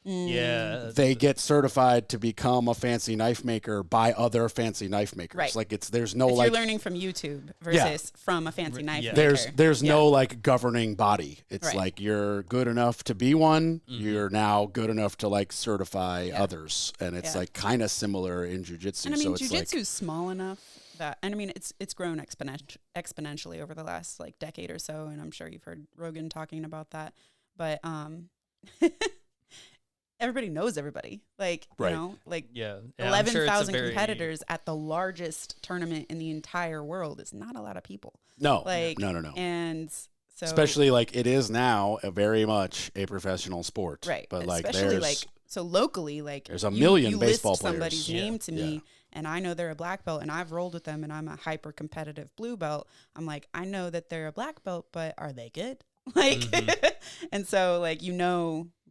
Yeah. They get certified to become a fancy knife maker by other fancy knife makers. Right. Like there's no If like you're learning from YouTube versus from a fancy knife Yeah. maker. there's no like governing body. It's Right. like you're good enough to be one. You're now good enough to like certify others, and it's like kind of similar in jiu-jitsu. And I mean, so it's jiu-jitsu like, is small enough that, and I mean, it's grown exponentially over the last like decade or so, and I'm sure you've heard Rogan talking about that. But everybody knows everybody. Like, Right. you know, like Yeah. 11,000 competitors at the largest tournament in the entire world is not a lot of people. no. No. And so, Especially like it is now a very much a professional sport. right. But like especially there's like, so locally, like there's a million you baseball list somebody's players. name to me, and I know they're a black belt, and I've rolled with them, and I'm a hyper competitive blue belt. I'm like, I know that they're a black belt, but are they good? Like, and so like,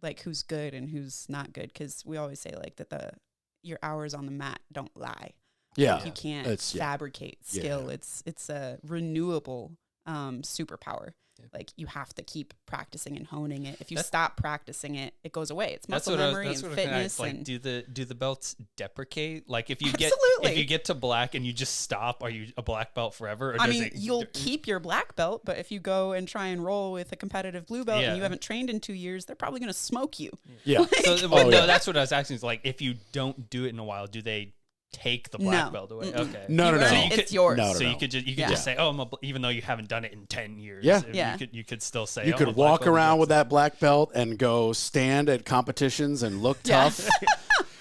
like who's good and who's not good. Cause we always say like that your hours on the mat don't lie. Yeah. Like, you can't fabricate skill. It's a renewable superpower. Like you have to keep practicing and honing it. If you stop practicing it, it goes away. It's muscle memory and fitness. Like, do the belts deprecate? Like if you Absolutely. get to black and you just stop, are you a black belt forever? Or I does mean, you'll keep your black belt, but if you go and try and roll with a competitive blue belt and you haven't trained in 2 years, they're probably going to smoke you. Yeah. That's what I was asking. Is like if you don't do it in a while, do they take the black belt away? Okay. No. So it's yours. So you could just say, oh, even though you haven't done it in 10 years. Yeah. You could still say, You could walk around with that black belt and go stand at competitions and look tough.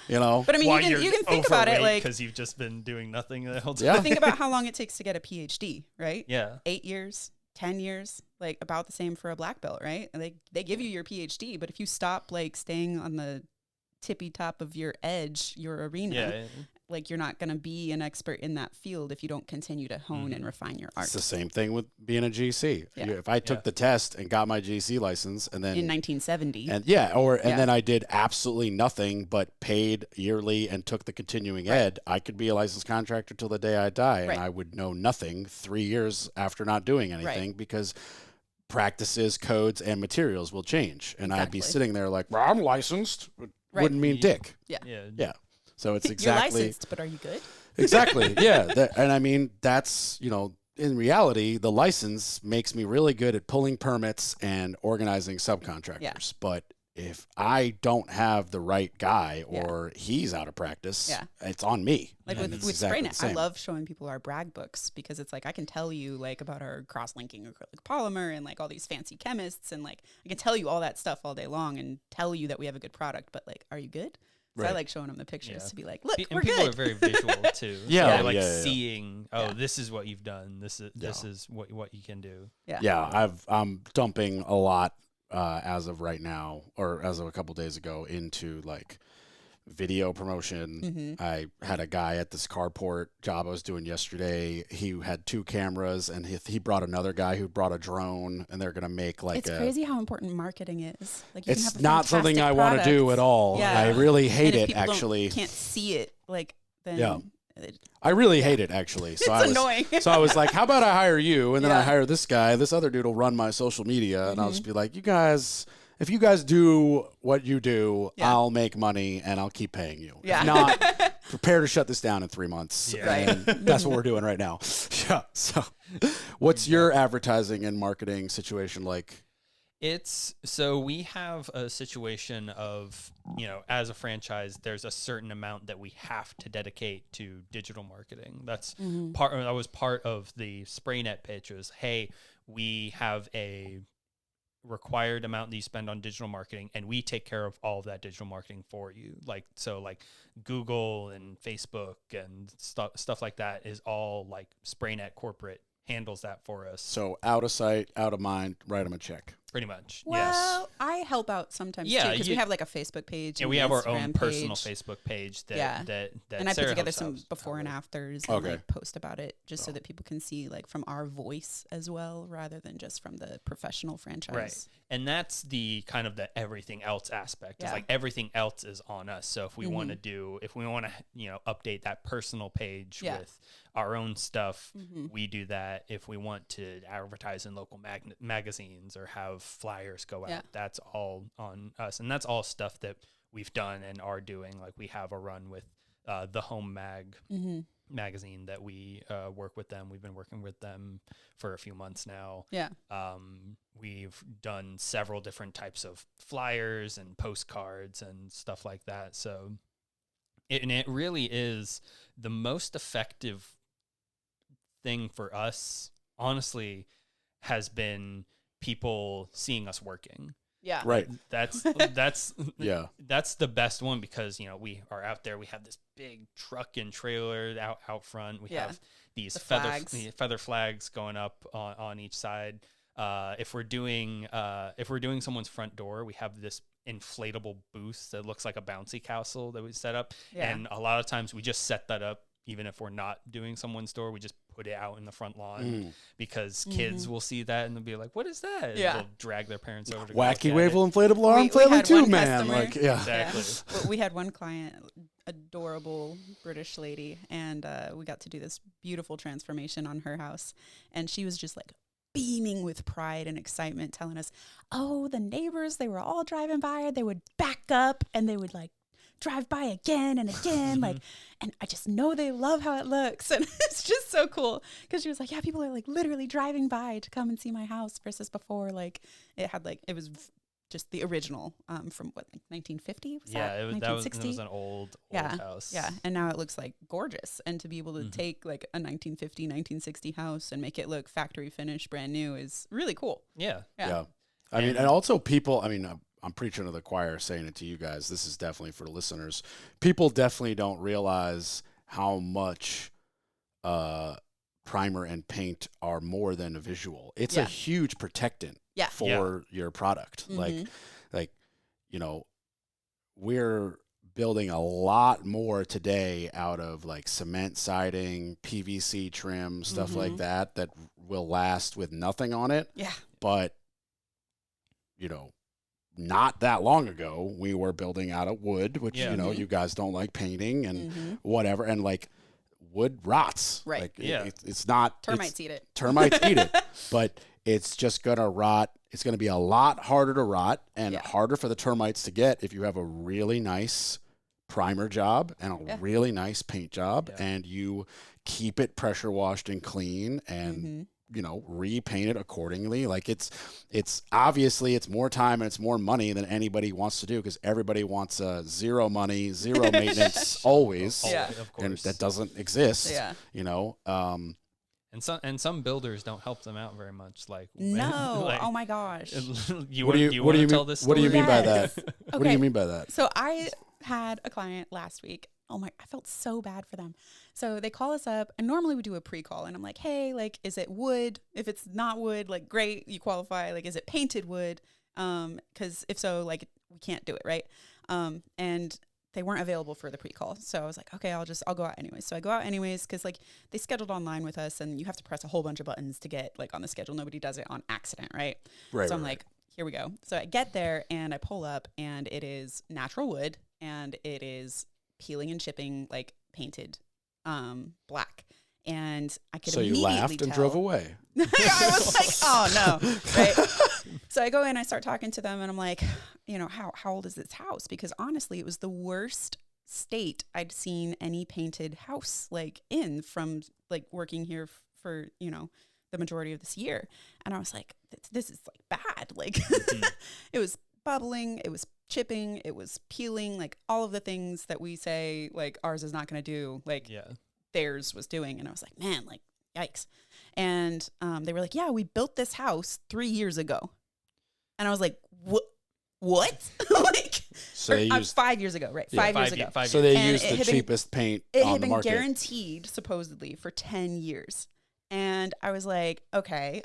But I mean, you can think about it like, because you've just been doing nothing the whole time. Yeah. think about how long it takes to get a PhD, right? Yeah. 8 years, 10 years, like about the same for a black belt, right? And they give you your PhD, but if you stop like staying on the tippy top of your edge, your arena, like you're not going to be an expert in that field if you don't continue to hone and refine your art. It's the same thing with being a GC. If I took the test and got my GC license and then in 1970, and then I did absolutely nothing but paid yearly and took the continuing ed, I could be a licensed contractor till the day I die, and I would know nothing 3 years after not doing anything because practices, codes, and materials will change, and I'd be sitting there like, well, I'm licensed. Wouldn't mean dick. Yeah. So it's You're exactly. licensed, but are you good? Exactly. Yeah. And I mean, that's, in reality, the license makes me really good at pulling permits and organizing subcontractors. Yeah. But if I don't have the right guy or he's out of practice, it's on me. Like And with it's exactly SprayNet, the I same. love showing people our brag books because it's like I can tell you like about our cross-linking acrylic polymer and like all these fancy chemists, and like I can tell you all that stuff all day long and tell you that we have a good product, but like, are you good? So I like showing them the pictures to be like, look, we're people good. are very visual too. Yeah, They're like yeah. seeing, this is what you've done. This is what you can do. I'm dumping a lot as of right now, or as of a couple days ago, into like video promotion. I had a guy at this carport job I was doing yesterday. He had 2 cameras, and he brought another guy who brought a drone, and they're gonna make like it's crazy how important marketing is. Like, you can it's have a not something I want to do at all. Yeah. I really hate and if it. people Actually, can't see it. Like, then I really hate it actually. So it's annoying. So I was like, how about I hire you, and then I hire this guy. This other dude will run my social media, and I'll just be like, you guys. If you guys do what you do, I'll make money and I'll keep paying you. Yeah. If not, prepare to shut this down in 3 months. Yeah. Right. And that's what we're doing right now. Yeah. So what's your advertising and marketing situation like? So we have a situation of, as a franchise, there's a certain amount that we have to dedicate to digital marketing. That's that was part of the SprayNet pitch was, hey, we have a required amount that you spend on digital marketing, and we take care of all of that digital marketing for you. Like Google and Facebook and stuff like that is all like SprayNet corporate handles that for us. So out of sight, out of mind, write them a check. Pretty much. Well, I help out sometimes too, because we have like a Facebook page. Yeah, and we have our Instagram own page. personal Facebook page that and I Sarah put together helps some out before and with. afters and like post about it just so that people can see like from our voice as well, rather than just from the professional franchise. Right. And that's the kind of the everything else aspect. It's Yeah. like everything else is on us. So if we want to update that personal page with our own stuff, we do that. If we want to advertise in local magazines or have flyers go out, that's all on us. And that's all stuff that we've done and are doing. Like we have a run with the Home magazine that we work with them. We've been working with them for a few months now. Yeah. We've done several different types of flyers and postcards and stuff like that. So it really is the most effective thing for us, honestly, has been people seeing us working. Yeah. Right. That's Yeah. That's the best one because, we are out there. We have this big truck and trailer out front. We have these feather flags going up on each side. If we're doing someone's front door, we have this inflatable booth that looks like a bouncy castle that we set up. Yeah. And a lot of times we just set that up even if we're not doing someone's door. We just put it out in the front lawn because kids will see that and they'll be like, what is that? Yeah. And they'll drag their parents over to Wacky go look at Wavel inflatable arm We flailing had too, one man. customer- Like, yeah. Exactly. Well, we had one client, adorable British lady, and we got to do this beautiful transformation on her house. And she was just like beaming with pride and excitement, telling us, oh, the neighbors, they were all driving by. They would back up and they would like drive by again and again. Like, and I just know they love how it looks. And it's just so cool. Cause she was like, yeah, people are like literally driving by to come and see my house versus before. Like it was just the original from what, like 1950? Was Yeah, that? it was, 1960? that was an old house. Yeah, and now it looks like gorgeous. And to be able to take like a 1950, 1960 house and make it look factory finished, brand new is really cool. Yeah. Yeah. I mean, and also people, I'm preaching to the choir saying it to you guys. This is definitely for the listeners. People definitely don't realize how much primer and paint are more than a visual. It's a huge protectant for your product. Like, we're building a lot more today out of like cement siding, PVC trim, stuff like that will last with nothing on it. Yeah. But, not that long ago, we were building out of wood, which, you guys don't like painting and whatever. And like wood rots. Right. Like, Yeah. it's not. Termites eat it. Termites eat it. But it's just going to rot. It's going to be a lot harder to rot and harder for the termites to get if you have a really nice primer job and a really nice paint job, Yeah. and you keep it pressure washed and clean and you know, repaint it accordingly. Like it's obviously it's more time and it's more money than anybody wants to do, because everybody wants zero money, zero maintenance always. Yeah. Of course. And that doesn't exist. Yeah. You know, And some builders don't help them out very much. Like No. like, Oh my gosh. you want to tell this What do you story? mean by that? Yes. What do Okay. you mean by that? So I had a client last week. Oh my, I felt so bad for them. So they call us up, and normally we do a pre-call, and I'm like, hey, like, is it wood? If it's not wood, like, great, you qualify. Like, is it painted wood? Because if so, like, we can't do it, right? And they weren't available for the pre-call. So I was like, okay, I'll go out anyways. So I go out anyways, because like they scheduled online with us, and you have to press a whole bunch of buttons to get like on the schedule. Nobody does it on accident, right? Right. So I'm like, here we go. So I get there and I pull up, and it is natural wood, and it is peeling and chipping, like painted black. And I could so you immediately laughed and tell. drove away. I was like, oh no, right? So I go in, I start talking to them, and I'm like, you know, how old is this house? Because honestly, it was the worst state I'd seen any painted house like in, from like working here for, you know, the majority of this year. And I was like, this is like bad. Like it was bubbling, it was chipping, it was peeling, like all of the things that we say like ours is not going to do, like theirs was doing. And I was like, man, like yikes. And they were like, yeah, we built this house 3 years ago. And I was like, what? Like, so they used 5 years ago, right? Yeah, 5 years ago. so they And used it the had been- cheapest paint It on had the been market. guaranteed supposedly for 10 years. And I was like, okay,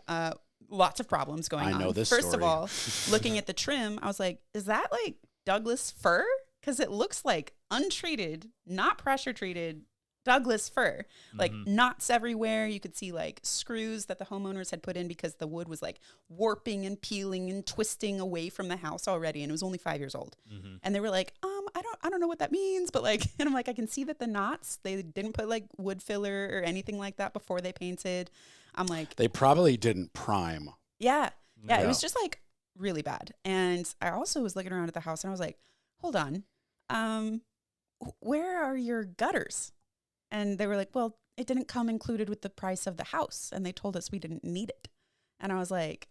lots of problems going on. I know this First story. of all, looking at the trim, I was like, is that like Douglas fir? Because it looks like untreated, not pressure treated Douglas fir, like knots everywhere. You could see like screws that the homeowners had put in because the wood was like warping and peeling and twisting away from the house already. And it was only 5 years old. And they were like, I don't know what that means, but like, and I'm like, I can see that the knots, they didn't put like wood filler or anything like that before they painted. I'm like, They probably didn't prime. yeah, Yeah. it was just like really bad. And I also was looking around at the house, and I was like, hold on, where are your gutters? And they were like, well, it didn't come included with the price of the house. And they told us we didn't need it. And I was like,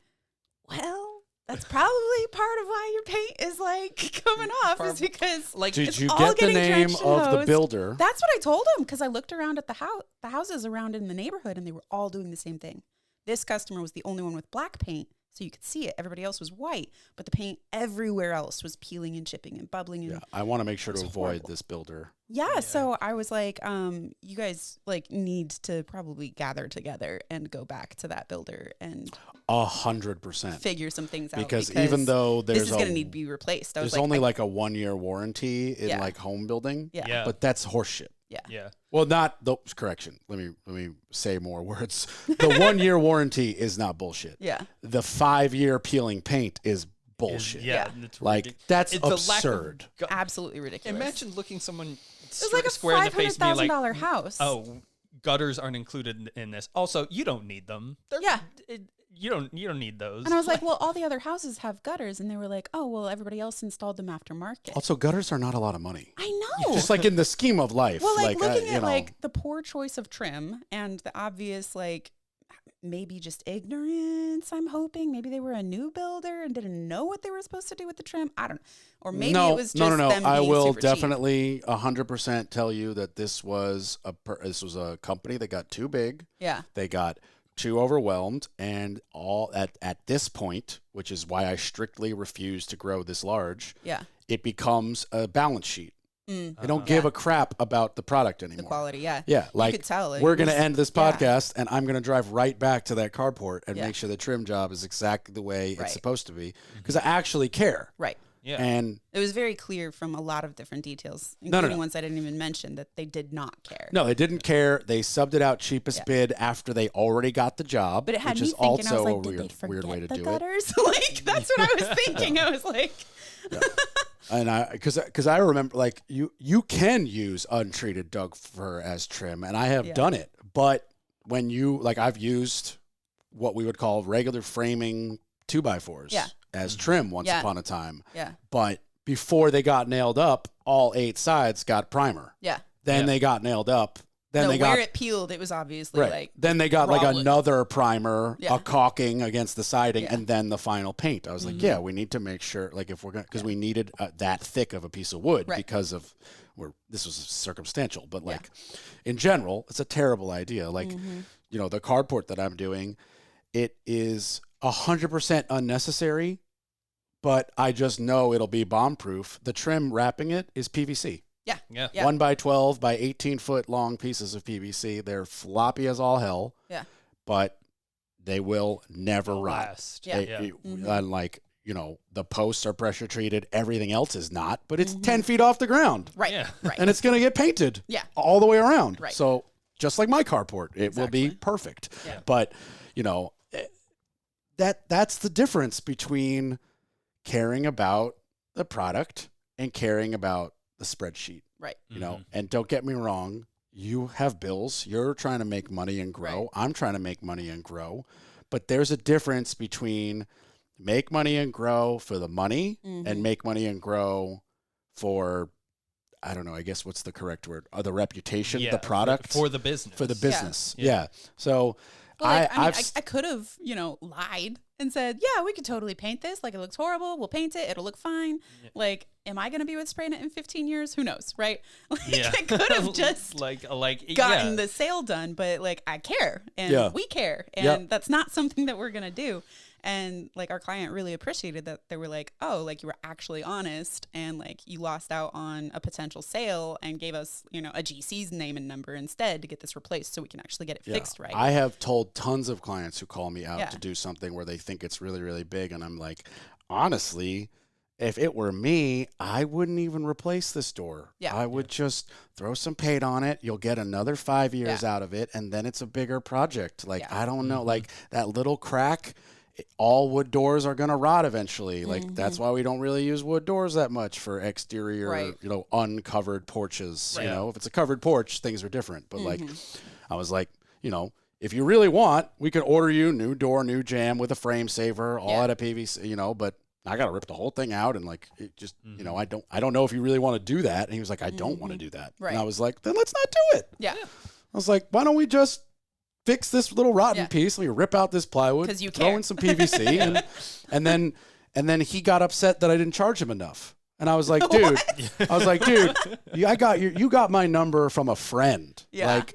well, that's probably part of why your paint is like coming off, is because like Did it's you all get the getting name drenched in of the hose. builder? That's what I told them, because I looked around at the houses around in the neighborhood, and they were all doing the same thing. This customer was the only one with black paint, so you could see it. Everybody else was white, but the paint everywhere else was peeling and chipping and bubbling. And Yeah, I want to make sure to It's avoid horrible. this builder. yeah, so I was like, you guys like need to probably gather together and go back to that builder and 100%. figure some things out. Because even though this there's is going to need to be replaced. I was there's like, only like a 1 year warranty in Yeah. like home building, yeah. but that's horseshit. Yeah. Well, not the correction. Let me say more words. The 1 year warranty is not bullshit. Yeah. The 5 year peeling paint is bullshit. Yeah. It's Like ridiculous. that's It's the lack of absurd. Absolutely ridiculous. Imagine looking someone it was like a square in the face and being like, $500,000 house. "Oh, gutters aren't included in this. Also, you don't need them. Yeah. You don't need those." And I was like, well, all the other houses have gutters. And they were like, oh, well, everybody else installed them aftermarket. Also, gutters are not a lot of money. I know. Just like in the scheme of life. Well, like looking you at know, like the poor choice of trim and the obvious, like maybe just ignorance, I'm hoping. Maybe they were a new builder and didn't know what they were supposed to do with the trim. I don't know. Or maybe no, it was just no. them I being will super cheap. definitely 100% tell you that this was a company that got too big. Yeah. They got too overwhelmed, and all at this point, which is why I strictly refuse to grow this large. Yeah. It becomes a balance sheet. Mm. They don't give a crap about the product anymore. The quality, yeah. Yeah, like you could tell. Like, we're it going to was- end this yeah. podcast, and I'm going to drive right back to that carport and Yeah. make sure the trim job is exactly the way Right. it's supposed to be, because I actually care. Right. yeah. And It was very clear from a lot of different details, No, including no. ones I didn't even mention, that they did not care. no, they didn't care. They subbed it out cheapest Yeah. bid after they already got the job, But it had which me is thinking, I was also like, a did they weird forget way to the do it. gutters? Like, that's what I was thinking. I was like, And because I remember, like, you can use untreated Doug fir as trim, and I have Yeah. done it. But when I've used what we would call regular framing 2x4s Yeah. as trim once Yeah. upon a time. yeah. But before they got nailed up, all 8 sides got primer. Yeah. Then they got nailed up. Then they got where it peeled, it was obviously like. Then they got like raw wood. another primer, Yeah. a caulking against the siding, Yeah. and then the final paint. I was like, yeah, we need to make sure, like, if we're gonna, because we needed that thick of a piece of wood Right. because of this was circumstantial, but like in general, it's a terrible idea. Like, you know, the carport that I'm doing, it is 100% unnecessary, but I just know it'll be bomb proof. The trim wrapping it is PVC. Yeah. Yeah. Yeah. 1 by 12 by 18 foot long pieces of PVC. They're floppy as all hell. Yeah. But they will never They'll rot. last. Yeah. Unlike, you know, the posts are pressure treated. Everything else is not. But it's 10 feet off the ground. Right. Yeah. Right. And it's going to get painted. Yeah. All the way around. Right. So just like my carport, it will be Exactly. perfect. Yeah. But, you know, that's the difference between caring about the product and caring about the spreadsheet. Right. You know, and don't get me wrong, you have bills. You're trying to make money and grow. Right. I'm trying to make money and grow. But there's a difference between make money and grow for the money and make money and grow for, I don't know, I guess what's the correct word? The reputation, Yeah, the product. for the business. For the business. Yeah. Yeah. So Well, like, I I've could have, you know, lied and said, yeah, we could totally paint this. Like, it looks horrible. We'll paint it. It'll look fine. Yeah. Like, am I going to be with spraying it in 15 years? Who knows, right? Like, Yeah. I could have just like gotten the sale done, but like, I care and we care. And that's not something that we're going to do. And like, our client really appreciated that. They were like, oh, like, you were actually honest and like you lost out on a potential sale and gave us, you know, a GC's name and number instead to get this replaced so we can actually get it fixed right. I have told tons of clients who call me out Yeah. to do something where they think it's really, really big. And I'm like, honestly, if it were me, I wouldn't even replace this door. Yeah. I would just throw some paint on it. You'll get another 5 years out of it. And then it's a bigger project. Like, Yeah. I don't know, like that little crack, all wood doors are going to rot eventually. Like, that's why we don't really use wood doors that much for exterior, Right. you know, uncovered porches. Right. You know, if it's a covered porch, things are different. But like, I was like, you know, if you really want, we could order you new door, new jam with a frame saver, all out of PVC, you know, but I got to rip the whole thing out. And like, it just, you know, I don't know if you really want to do that. And he was like, I don't want to do that. Right. And I was like, then let's not do it. Yeah. I was like, why don't we just fix this little rotten Yeah. piece? We rip out this plywood, 'Cause you throw care. in some PVC, and then he got upset that I didn't charge him enough. And I was like, dude, you got my number from a friend. Yeah. Like,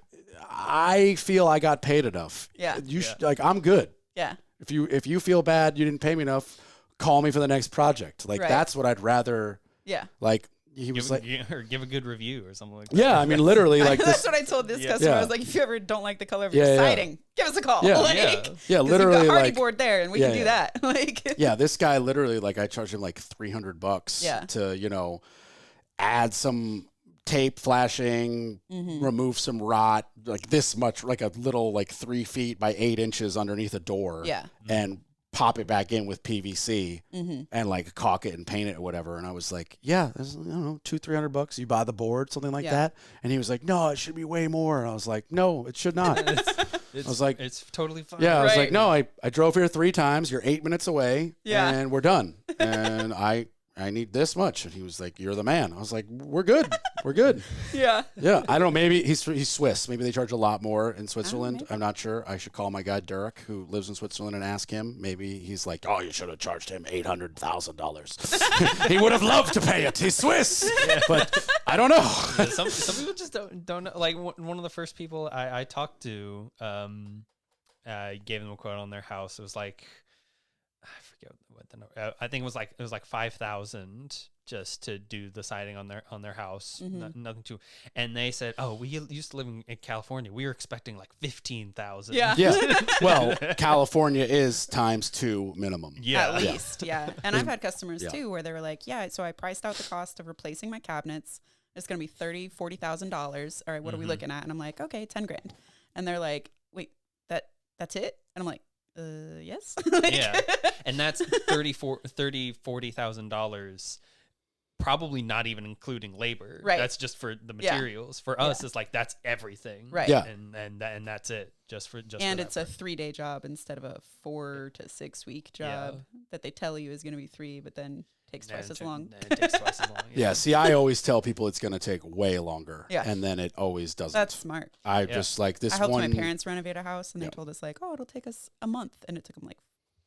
I feel I got paid enough. Yeah. Like, I'm good. Yeah. If you feel bad, you didn't pay me enough, call me for the next project. Like, Right. that's what I'd rather. Yeah. Like, he was like, give a good review or something like that. yeah, I mean, literally, like That's this. what I told this Yeah. customer. I Yeah. was like, if you ever don't like the color of Yeah, your yeah. siding, give us a call. Yeah. Like, Yeah. 'cause Yeah, you've literally, got hardy like, board there, and we can do that. Like, yeah, this guy literally, like, I charged him like $300 Yeah. to, you know, add some tape flashing, remove some rot, like this much, like a little, like 3 feet by 8 inches underneath a door. Yeah. And pop it back in with PVC and like caulk it and paint it or whatever. And I was like, yeah, there's, I don't know, $200-300. You buy the board, something like Yeah. that. And he was like, no, it should be way more. And I was like, no, it should not. It's, was like- it's totally fine. Yeah, I was Right. like, no, I drove here 3 times. You're 8 minutes away, Yeah. and we're done. And I need this much. And he was like, you're the man. I was like, we're good. We're good. yeah. Yeah, I don't know. Maybe he's Swiss. Maybe they charge a lot more in Switzerland. maybe. I'm not sure. I should call my guy Derek, who lives in Switzerland, and ask him. Maybe he's like, oh, you should have charged him $800,000. He would have loved to pay it. He's Swiss. But I don't know. Yeah, some people just don't know. Like one of the first people I talked to, I gave them a quote on their house. It was like, I forget what the number. I think it was like 5,000 just to do the siding on their house. Nothing too. And they said, oh, we used to live in California. We were expecting like 15,000. Yeah. Yeah. Well, California is ×2 minimum. Yeah. At least, yeah. And I've had customers Yeah. too where they were like, yeah, so I priced out the cost of replacing my cabinets. It's going to be $30,000-$40,000. All right, what are we looking at? And I'm like, okay, 10 grand. And they're like, wait, that's it? And I'm like, yes. Like, Yeah. And that's $40,000. Probably not even including labor. Right. That's just for the Yeah. materials. For us, it's like that's everything. Right. Yeah. And that's it. Just for and for it's a 3-day job instead of a 4 to 6 week job that they tell you is going to be 3, but then Takes twice as long. It takes twice as long. Yeah. See, I always tell people it's going to take way longer. Yeah. And then it always doesn't. That's smart. I just like this I helped one. my parents renovate a house, and they told us like, oh, it'll take us a month, and it took them like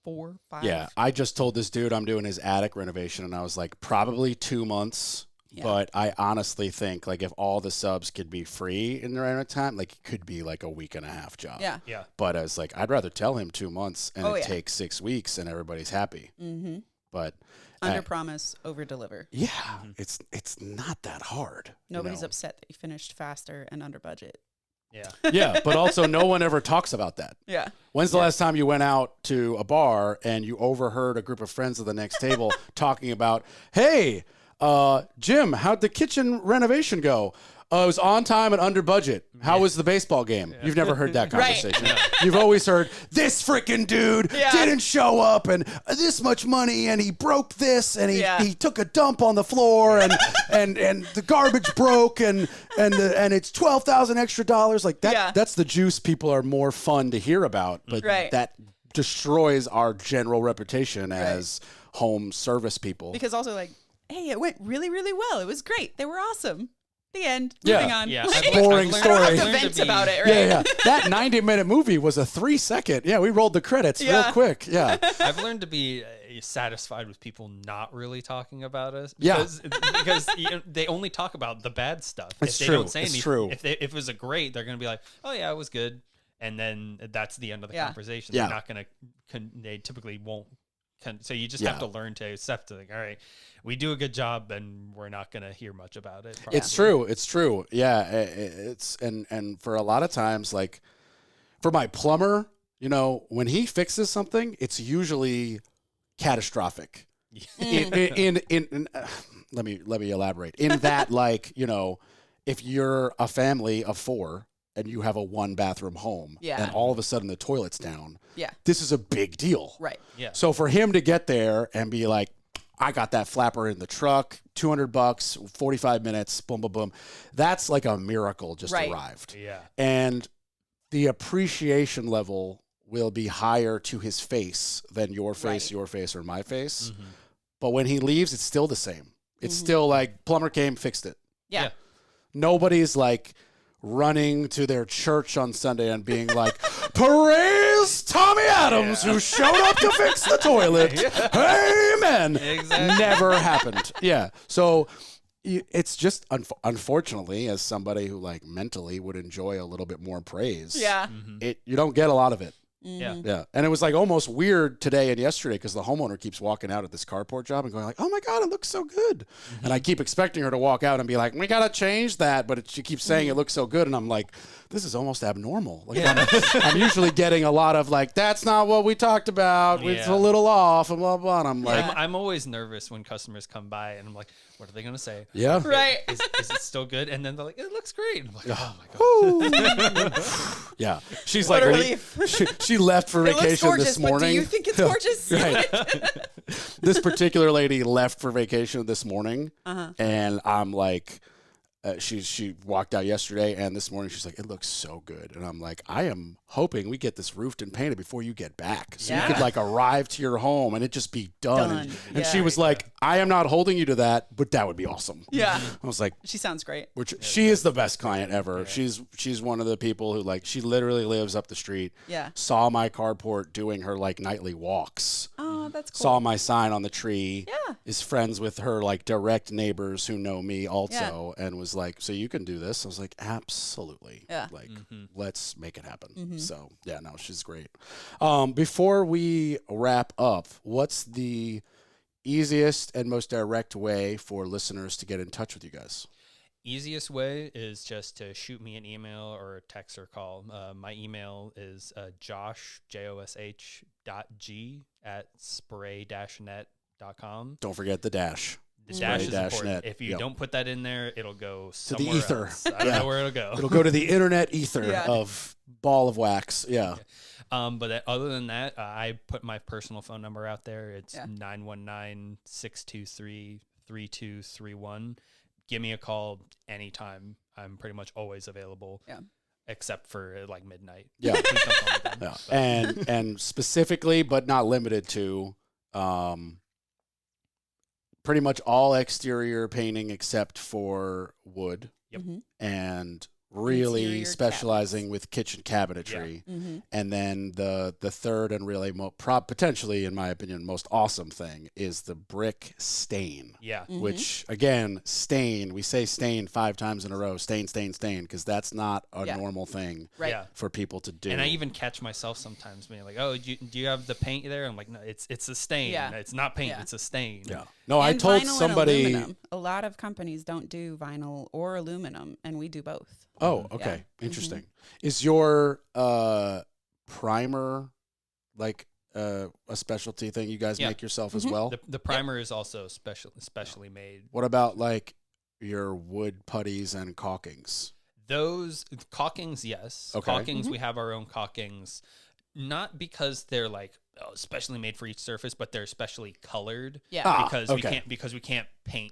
4, 5. Yeah. I just told this dude I'm doing his attic renovation, and I was like, probably 2 months. Yeah. But I honestly think like if all the subs could be free in their own time, like it could be like a week and a half job. Yeah. Yeah. But I was like, I'd rather tell him 2 months and Oh, it yeah. takes 6 weeks and everybody's happy. Mm-hmm. But Under promise, over deliver. yeah, it's not that hard. Nobody's you know? upset that you finished faster and under budget. Yeah. Yeah, but also no one ever talks about that. Yeah. When's the last time you went out to a bar and you overheard a group of friends at the next table talking about, hey, Jim, how'd the kitchen renovation go? It was on time and under budget. How was the baseball game? You've never heard that Right. conversation. You've always heard, this freaking dude didn't show up and this much money and he broke this and he took a dump on the floor and the garbage broke and it's $12,000 extra dollars. Like that. Yeah. That's the juice people are more fun to hear about, but Right. that destroys our general reputation as home service people. Because also like, hey, it went really, really well. It was great. They were awesome. The end. Yeah. Moving on. Yeah. Like, Boring I don't story. have to vent about it, right? Yeah. That 90-minute movie was a 3-second. Yeah, we rolled the credits real quick. Yeah. I've learned to be satisfied with people not really talking about us. Yeah. Because they only talk about the bad stuff. It's if true. They don't say It's anything, true. If it was a great, they're going to be like, oh yeah, it was good. And then that's the end of the conversation. Yeah. They're not going to, they typically won't. So you just Yeah. have to learn to accept it. Like, all right, we do a good job, and we're not going to hear much about it. It's true. It's true. Yeah. It's and for a lot of times, like for my plumber, you know, when he fixes something, it's usually catastrophic. In let me elaborate. In that, like, you know, if you're a family of 4 and you have a 1-bathroom home, Yeah. and all of a sudden the toilet's down, Yeah. this is a big deal. Right. Yeah. So for him to get there and be like, I got that flapper in the truck, $200, 45 minutes, boom, boom, boom. That's like a miracle just Right. arrived. Yeah. And the appreciation level will be higher to his face than your face, Right. your face, or my face. Mm-hmm. But when he leaves, it's still the same. It's still like plumber came, fixed it. Yeah. Yeah. Nobody's like running to their church on Sunday and being like, praise Tommy Adams, who showed up to fix the toilet. Amen. Exactly. Never happened. Yeah. So it's just, unfortunately, as somebody who like mentally would enjoy a little bit more praise, Yeah. you don't get a lot of it. Yeah. Yeah. And it was like almost weird today and yesterday because the homeowner keeps walking out at this carport job and going like, oh my God, it looks so good. And I keep expecting her to walk out and be like, we got to change that. But she keeps saying it looks so good. And I'm like, this is almost abnormal. Like I'm usually getting a lot of like, that's not what we talked about. It's a Yeah. little off and blah, blah. And I'm like, I'm always nervous when customers come by and I'm like, what are they going to say? yeah. Right. Is it still good? And then they're like, it looks great. And I'm like, oh my God. Yeah. She's What like, a when relief. she left for It looks vacation gorgeous, this but morning. do you think it's gorgeous? Right. This particular lady left for vacation this morning, and I'm like, she walked out yesterday, and this morning she's like, it looks so good, and I'm like, I am hoping we get this roofed and painted before you get back, so you Yeah. could like arrive to your home and it just be done. Done. And she Yeah. was like, I am not holding you to that, but that would be awesome. Yeah. I was like, She sounds great. which she is the best client ever. She's one of the people who like she literally lives up the street. Yeah. Saw my carport doing her like nightly walks. Oh, that's cool. Saw my sign on the tree. Yeah. Is friends with her like direct neighbors who know me also, and was like, so you can do this. I was like, absolutely. Yeah. Like, let's make it happen. So yeah, no, she's great. Before we wrap up, what's the easiest and most direct way for listeners to get in touch with you guys? Easiest way is just to shoot me an email or a text or call. My email is josh, Josh, @spray-net.com. Don't forget the dash. The dash is Spray-net. important. If you Yep. don't put that in there, it'll go the somewhere ether. else. I don't Yeah. know where it'll go. It'll go to the internet ether Yeah. of ball of wax. Yeah. But other than that, I put my personal phone number out there. It's Yeah. 919-623-3231. Give me a call anytime. I'm pretty much always available. Yeah. Except for like midnight. Yeah. Please don't call me then. Yeah. But- And specifically, but not limited to, pretty much all exterior painting except for wood. Yep. And really Interior specializing with kitchen cabinetry. And then the third and really potentially, in my opinion, most awesome thing is the brick stain. Yeah. Which, again, stain, we say stain 5 times in a row, stain, because that's not a normal thing for people to do. And I even catch myself sometimes being like, oh, do you have the paint there? I'm like, no, it's a stain. Yeah. It's not paint, it's a stain. Yeah. No, And I told vinyl and somebody. aluminum. A lot of companies don't do vinyl or aluminum, and we do both. Oh, okay. Interesting. Is your primer like a specialty thing you guys make yourself as well? The primer is also specially made. What about like your wood putties and caulkings? Those caulkings, yes. Okay. Caulkings, we have our own caulkings. Not because they're like specially made for each surface, but they're specially colored. Yeah. Because we can't paint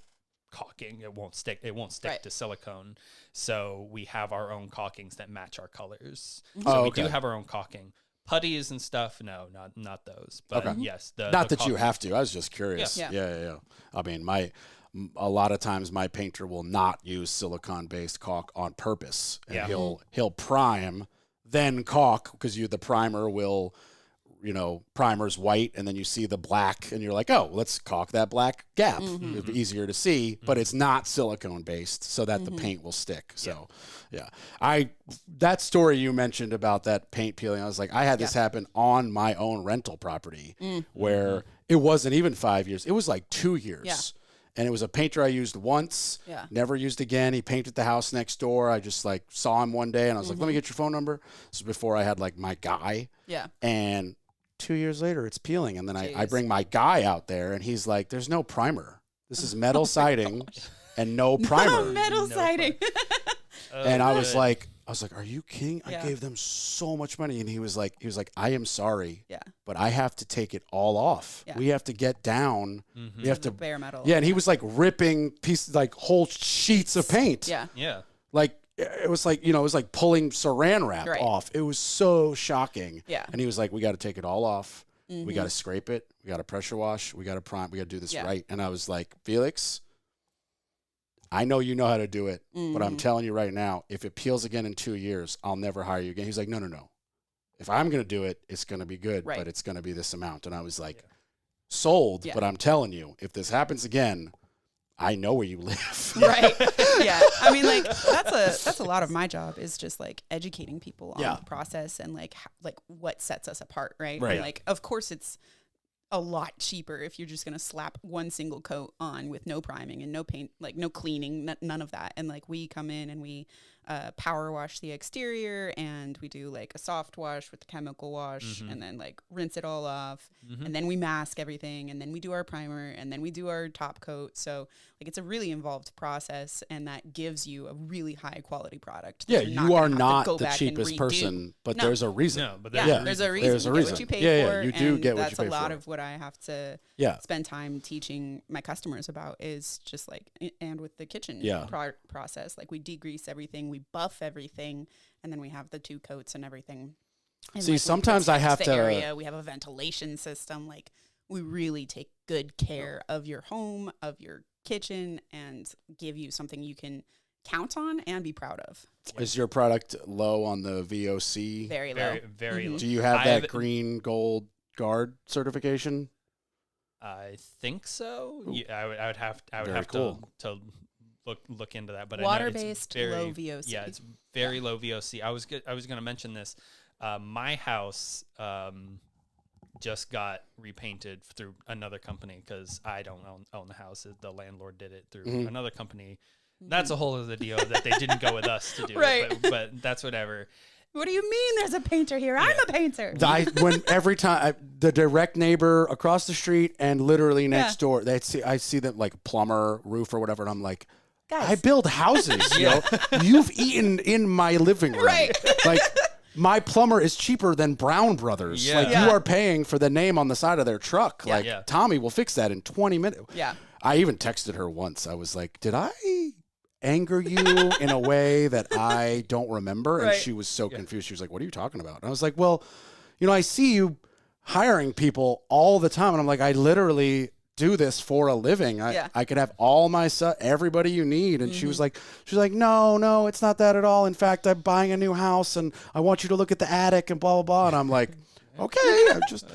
caulking. It won't stick to silicone. So we have our own caulkings that match our colors. So we do have our own caulking. Putties and stuff, no, not those. But yes, not that you have to. I was just curious. Yeah. I mean, a lot of times my painter will not use silicone-based caulk on purpose, and he'll prime, then caulk, because the primer will, primer's white, and then you see the black, and you're like, oh, let's caulk that black gap. It'd be easier to see, but it's not silicone-based, so that the paint will stick. So, that story you mentioned about that paint peeling, I was like, I had this happen on my own rental property, where it wasn't even 5 years. It was like 2 years. Yeah. And it was a painter I used once, never used again. He painted the house next door. I just like saw him one day, and I was like, let me get your phone number. This was before I had like my guy. Yeah. And 2 years later, it's peeling. And then I bring my guy out there, and he's like, there's no primer. This is metal siding and no primer. No metal siding. And I was like, are you kidding? I gave them so much money. And he was like, I am sorry. Yeah. But I have to take it all off. Yeah. We have to get down. We have to bare metal. Yeah. And he was like ripping pieces, like whole sheets of paint. Yeah. Yeah. Like, it was like, it was like pulling saran wrap off. It was so shocking. Yeah. And he was like, we got to take it all off. We got to scrape it. We got to pressure wash. We got to prime. We got to do this right. And I was like, Felix, I know you know how to do it, but I'm telling you right now, if it peels again in 2 years, I'll never hire you again. He's like, no. If I'm going to do it, it's going to be good, but it's going to be this amount. And I was like, sold, but I'm telling you, if this happens again, I know where you live. Right. Yeah. I mean, like that's a lot of my job is just like educating people on the process and like what sets us apart. Right. And like, of course it's a lot cheaper if you're just going to slap one single coat on with no priming and no paint, like no cleaning, none of that. And like we come in and we power wash the exterior, and we do like a soft wash with the chemical wash, and then like rinse it all off, and then we mask everything, and then we do our primer, and then we do our top coat. So like it's a really involved process, and that gives you a really high quality product. Yeah, you are not the cheapest person, but there's a reason. No, but there's a reason. There's a you reason. get what you pay Yeah, for. you do get what you pay for. That's a lot of what I have to spend time teaching my customers about is just like, and with the kitchen process, like we degrease everything, we buff everything, and then we have the 2 coats and everything. And see, like sometimes I have to area, we have a ventilation system. Like we really take good care of your home, of your kitchen, and give you something you can count on and be proud of. Is your product low on the VOC? Very low. Very low. Do you have that green gold guard certification? I think so. I would have to look into that. But water-based, I know low VOC. Yeah, it's very low VOC. I was going to mention this. My house just got repainted through another company because I don't own the house. The landlord did it through another company. That's a whole other deal that they didn't go with us to do it. But that's whatever. What do you mean there's a painter here? I'm a painter. Every time the direct neighbor across the street and literally next door, I see them like plumber, roof or whatever, and I'm like, guys, I build houses, you know. You've eaten in my living room. Right. Like my plumber is cheaper than Brown Brothers. Yeah. Like you are paying for the name on the side of their truck. Like Tommy will fix that in 20 minutes. Yeah. I even texted her once. I was like, did I anger you in a way that I don't remember? And she was so confused. She was like, what are you talking about? And I was like, well, I see you hiring people all the time. And I'm like, I literally do this for a living. I could have all my stuff, everybody you need. And she was like, no, it's not that at all. In fact, I'm buying a new house and I want you to look at the attic and blah, blah, blah. And I'm like, okay, I just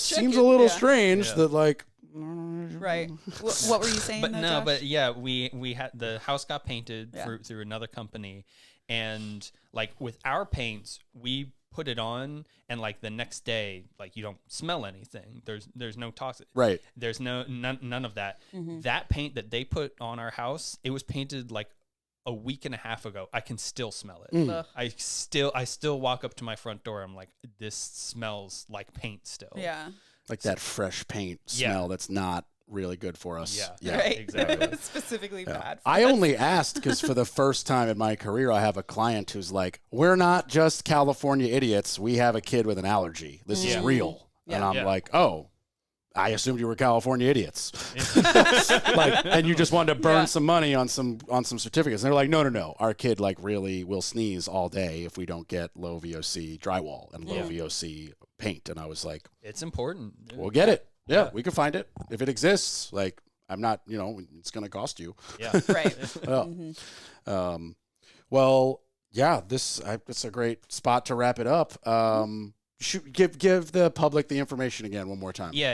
seems a little strange that like. Right. What were you saying? But though, no, Josh? but yeah, we had the house got painted through another company, and like with our paints, we put it on, and like the next day, like you don't smell anything. There's no toxic. Right. There's none of that. That paint that they put on our house, it was painted like a week and a half ago. I can still smell it. I still walk up to my front door. I'm like, this smells like paint still. Yeah. Like that fresh paint smell that's not really good for us. Yeah, Right. exactly. Specifically bad. I only asked because for the first time in my career, I have a client who's like, we're not just California idiots. We have a kid with an allergy. This is real. And I'm like, oh, I assumed you were California idiots. Like, and you just wanted to burn some money on some certificates. And they're like, no. Our kid like really will sneeze all day if we don't get low VOC drywall and low VOC paint. And I was like, It's important. we'll get it. Yeah, we can find it. If it exists, like, I'm not, it's going to cost you. Yeah. Right. Well, yeah, it's a great spot to wrap it up. Should give the public the information again one more time. Yeah.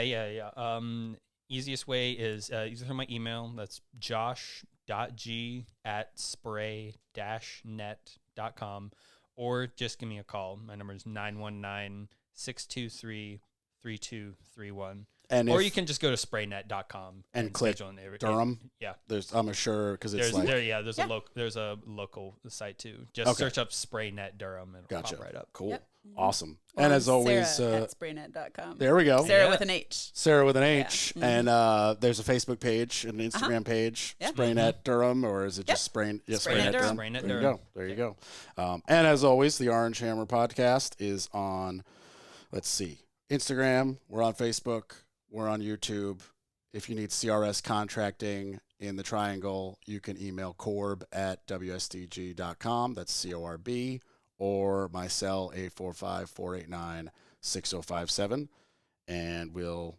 Easiest way is either through my email. That's josh.g@spray-net.com, or just give me a call. My number is 919-623-3231. Or you can just go to spraynet.com and click Durham. Yeah. I'm sure because it's there's a local site too. Just search up Spraynet Durham and it'll pop right up. Cool. Yep. Awesome. Or and as always, Sarah at spraynet.com. there we go. Sarah with an H. Sarah with an H. And there's a Facebook page, an Instagram page, Spraynet Durham, or is it just Spraynet Durham? Spraynet There Durham. you go. And as always, the Orange Hammer podcast is on, let's see, Instagram. We're on Facebook. We're on YouTube. If you need CRS contracting in the Triangle, you can email corb@wsdg.com. That's CORB. Or my cell, 845-489-6057. And we'll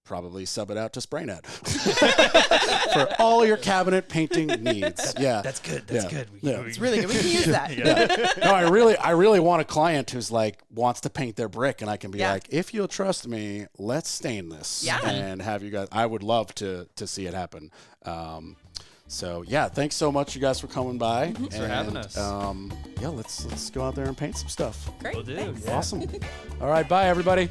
probably sub it out to Spraynet for all your cabinet painting needs. Yeah. That's good. That's good. It's really good. We can use that. No, I really want a client who's like wants to paint their brick, and I can be like, if you'll trust me, let's stain this and have you guys. I would love to see it happen. So yeah, thanks so much, you guys, for coming by. Thanks for having us. Let's go out there and paint some stuff. Great. Will do. Thanks. Yeah. Awesome. All right, bye everybody.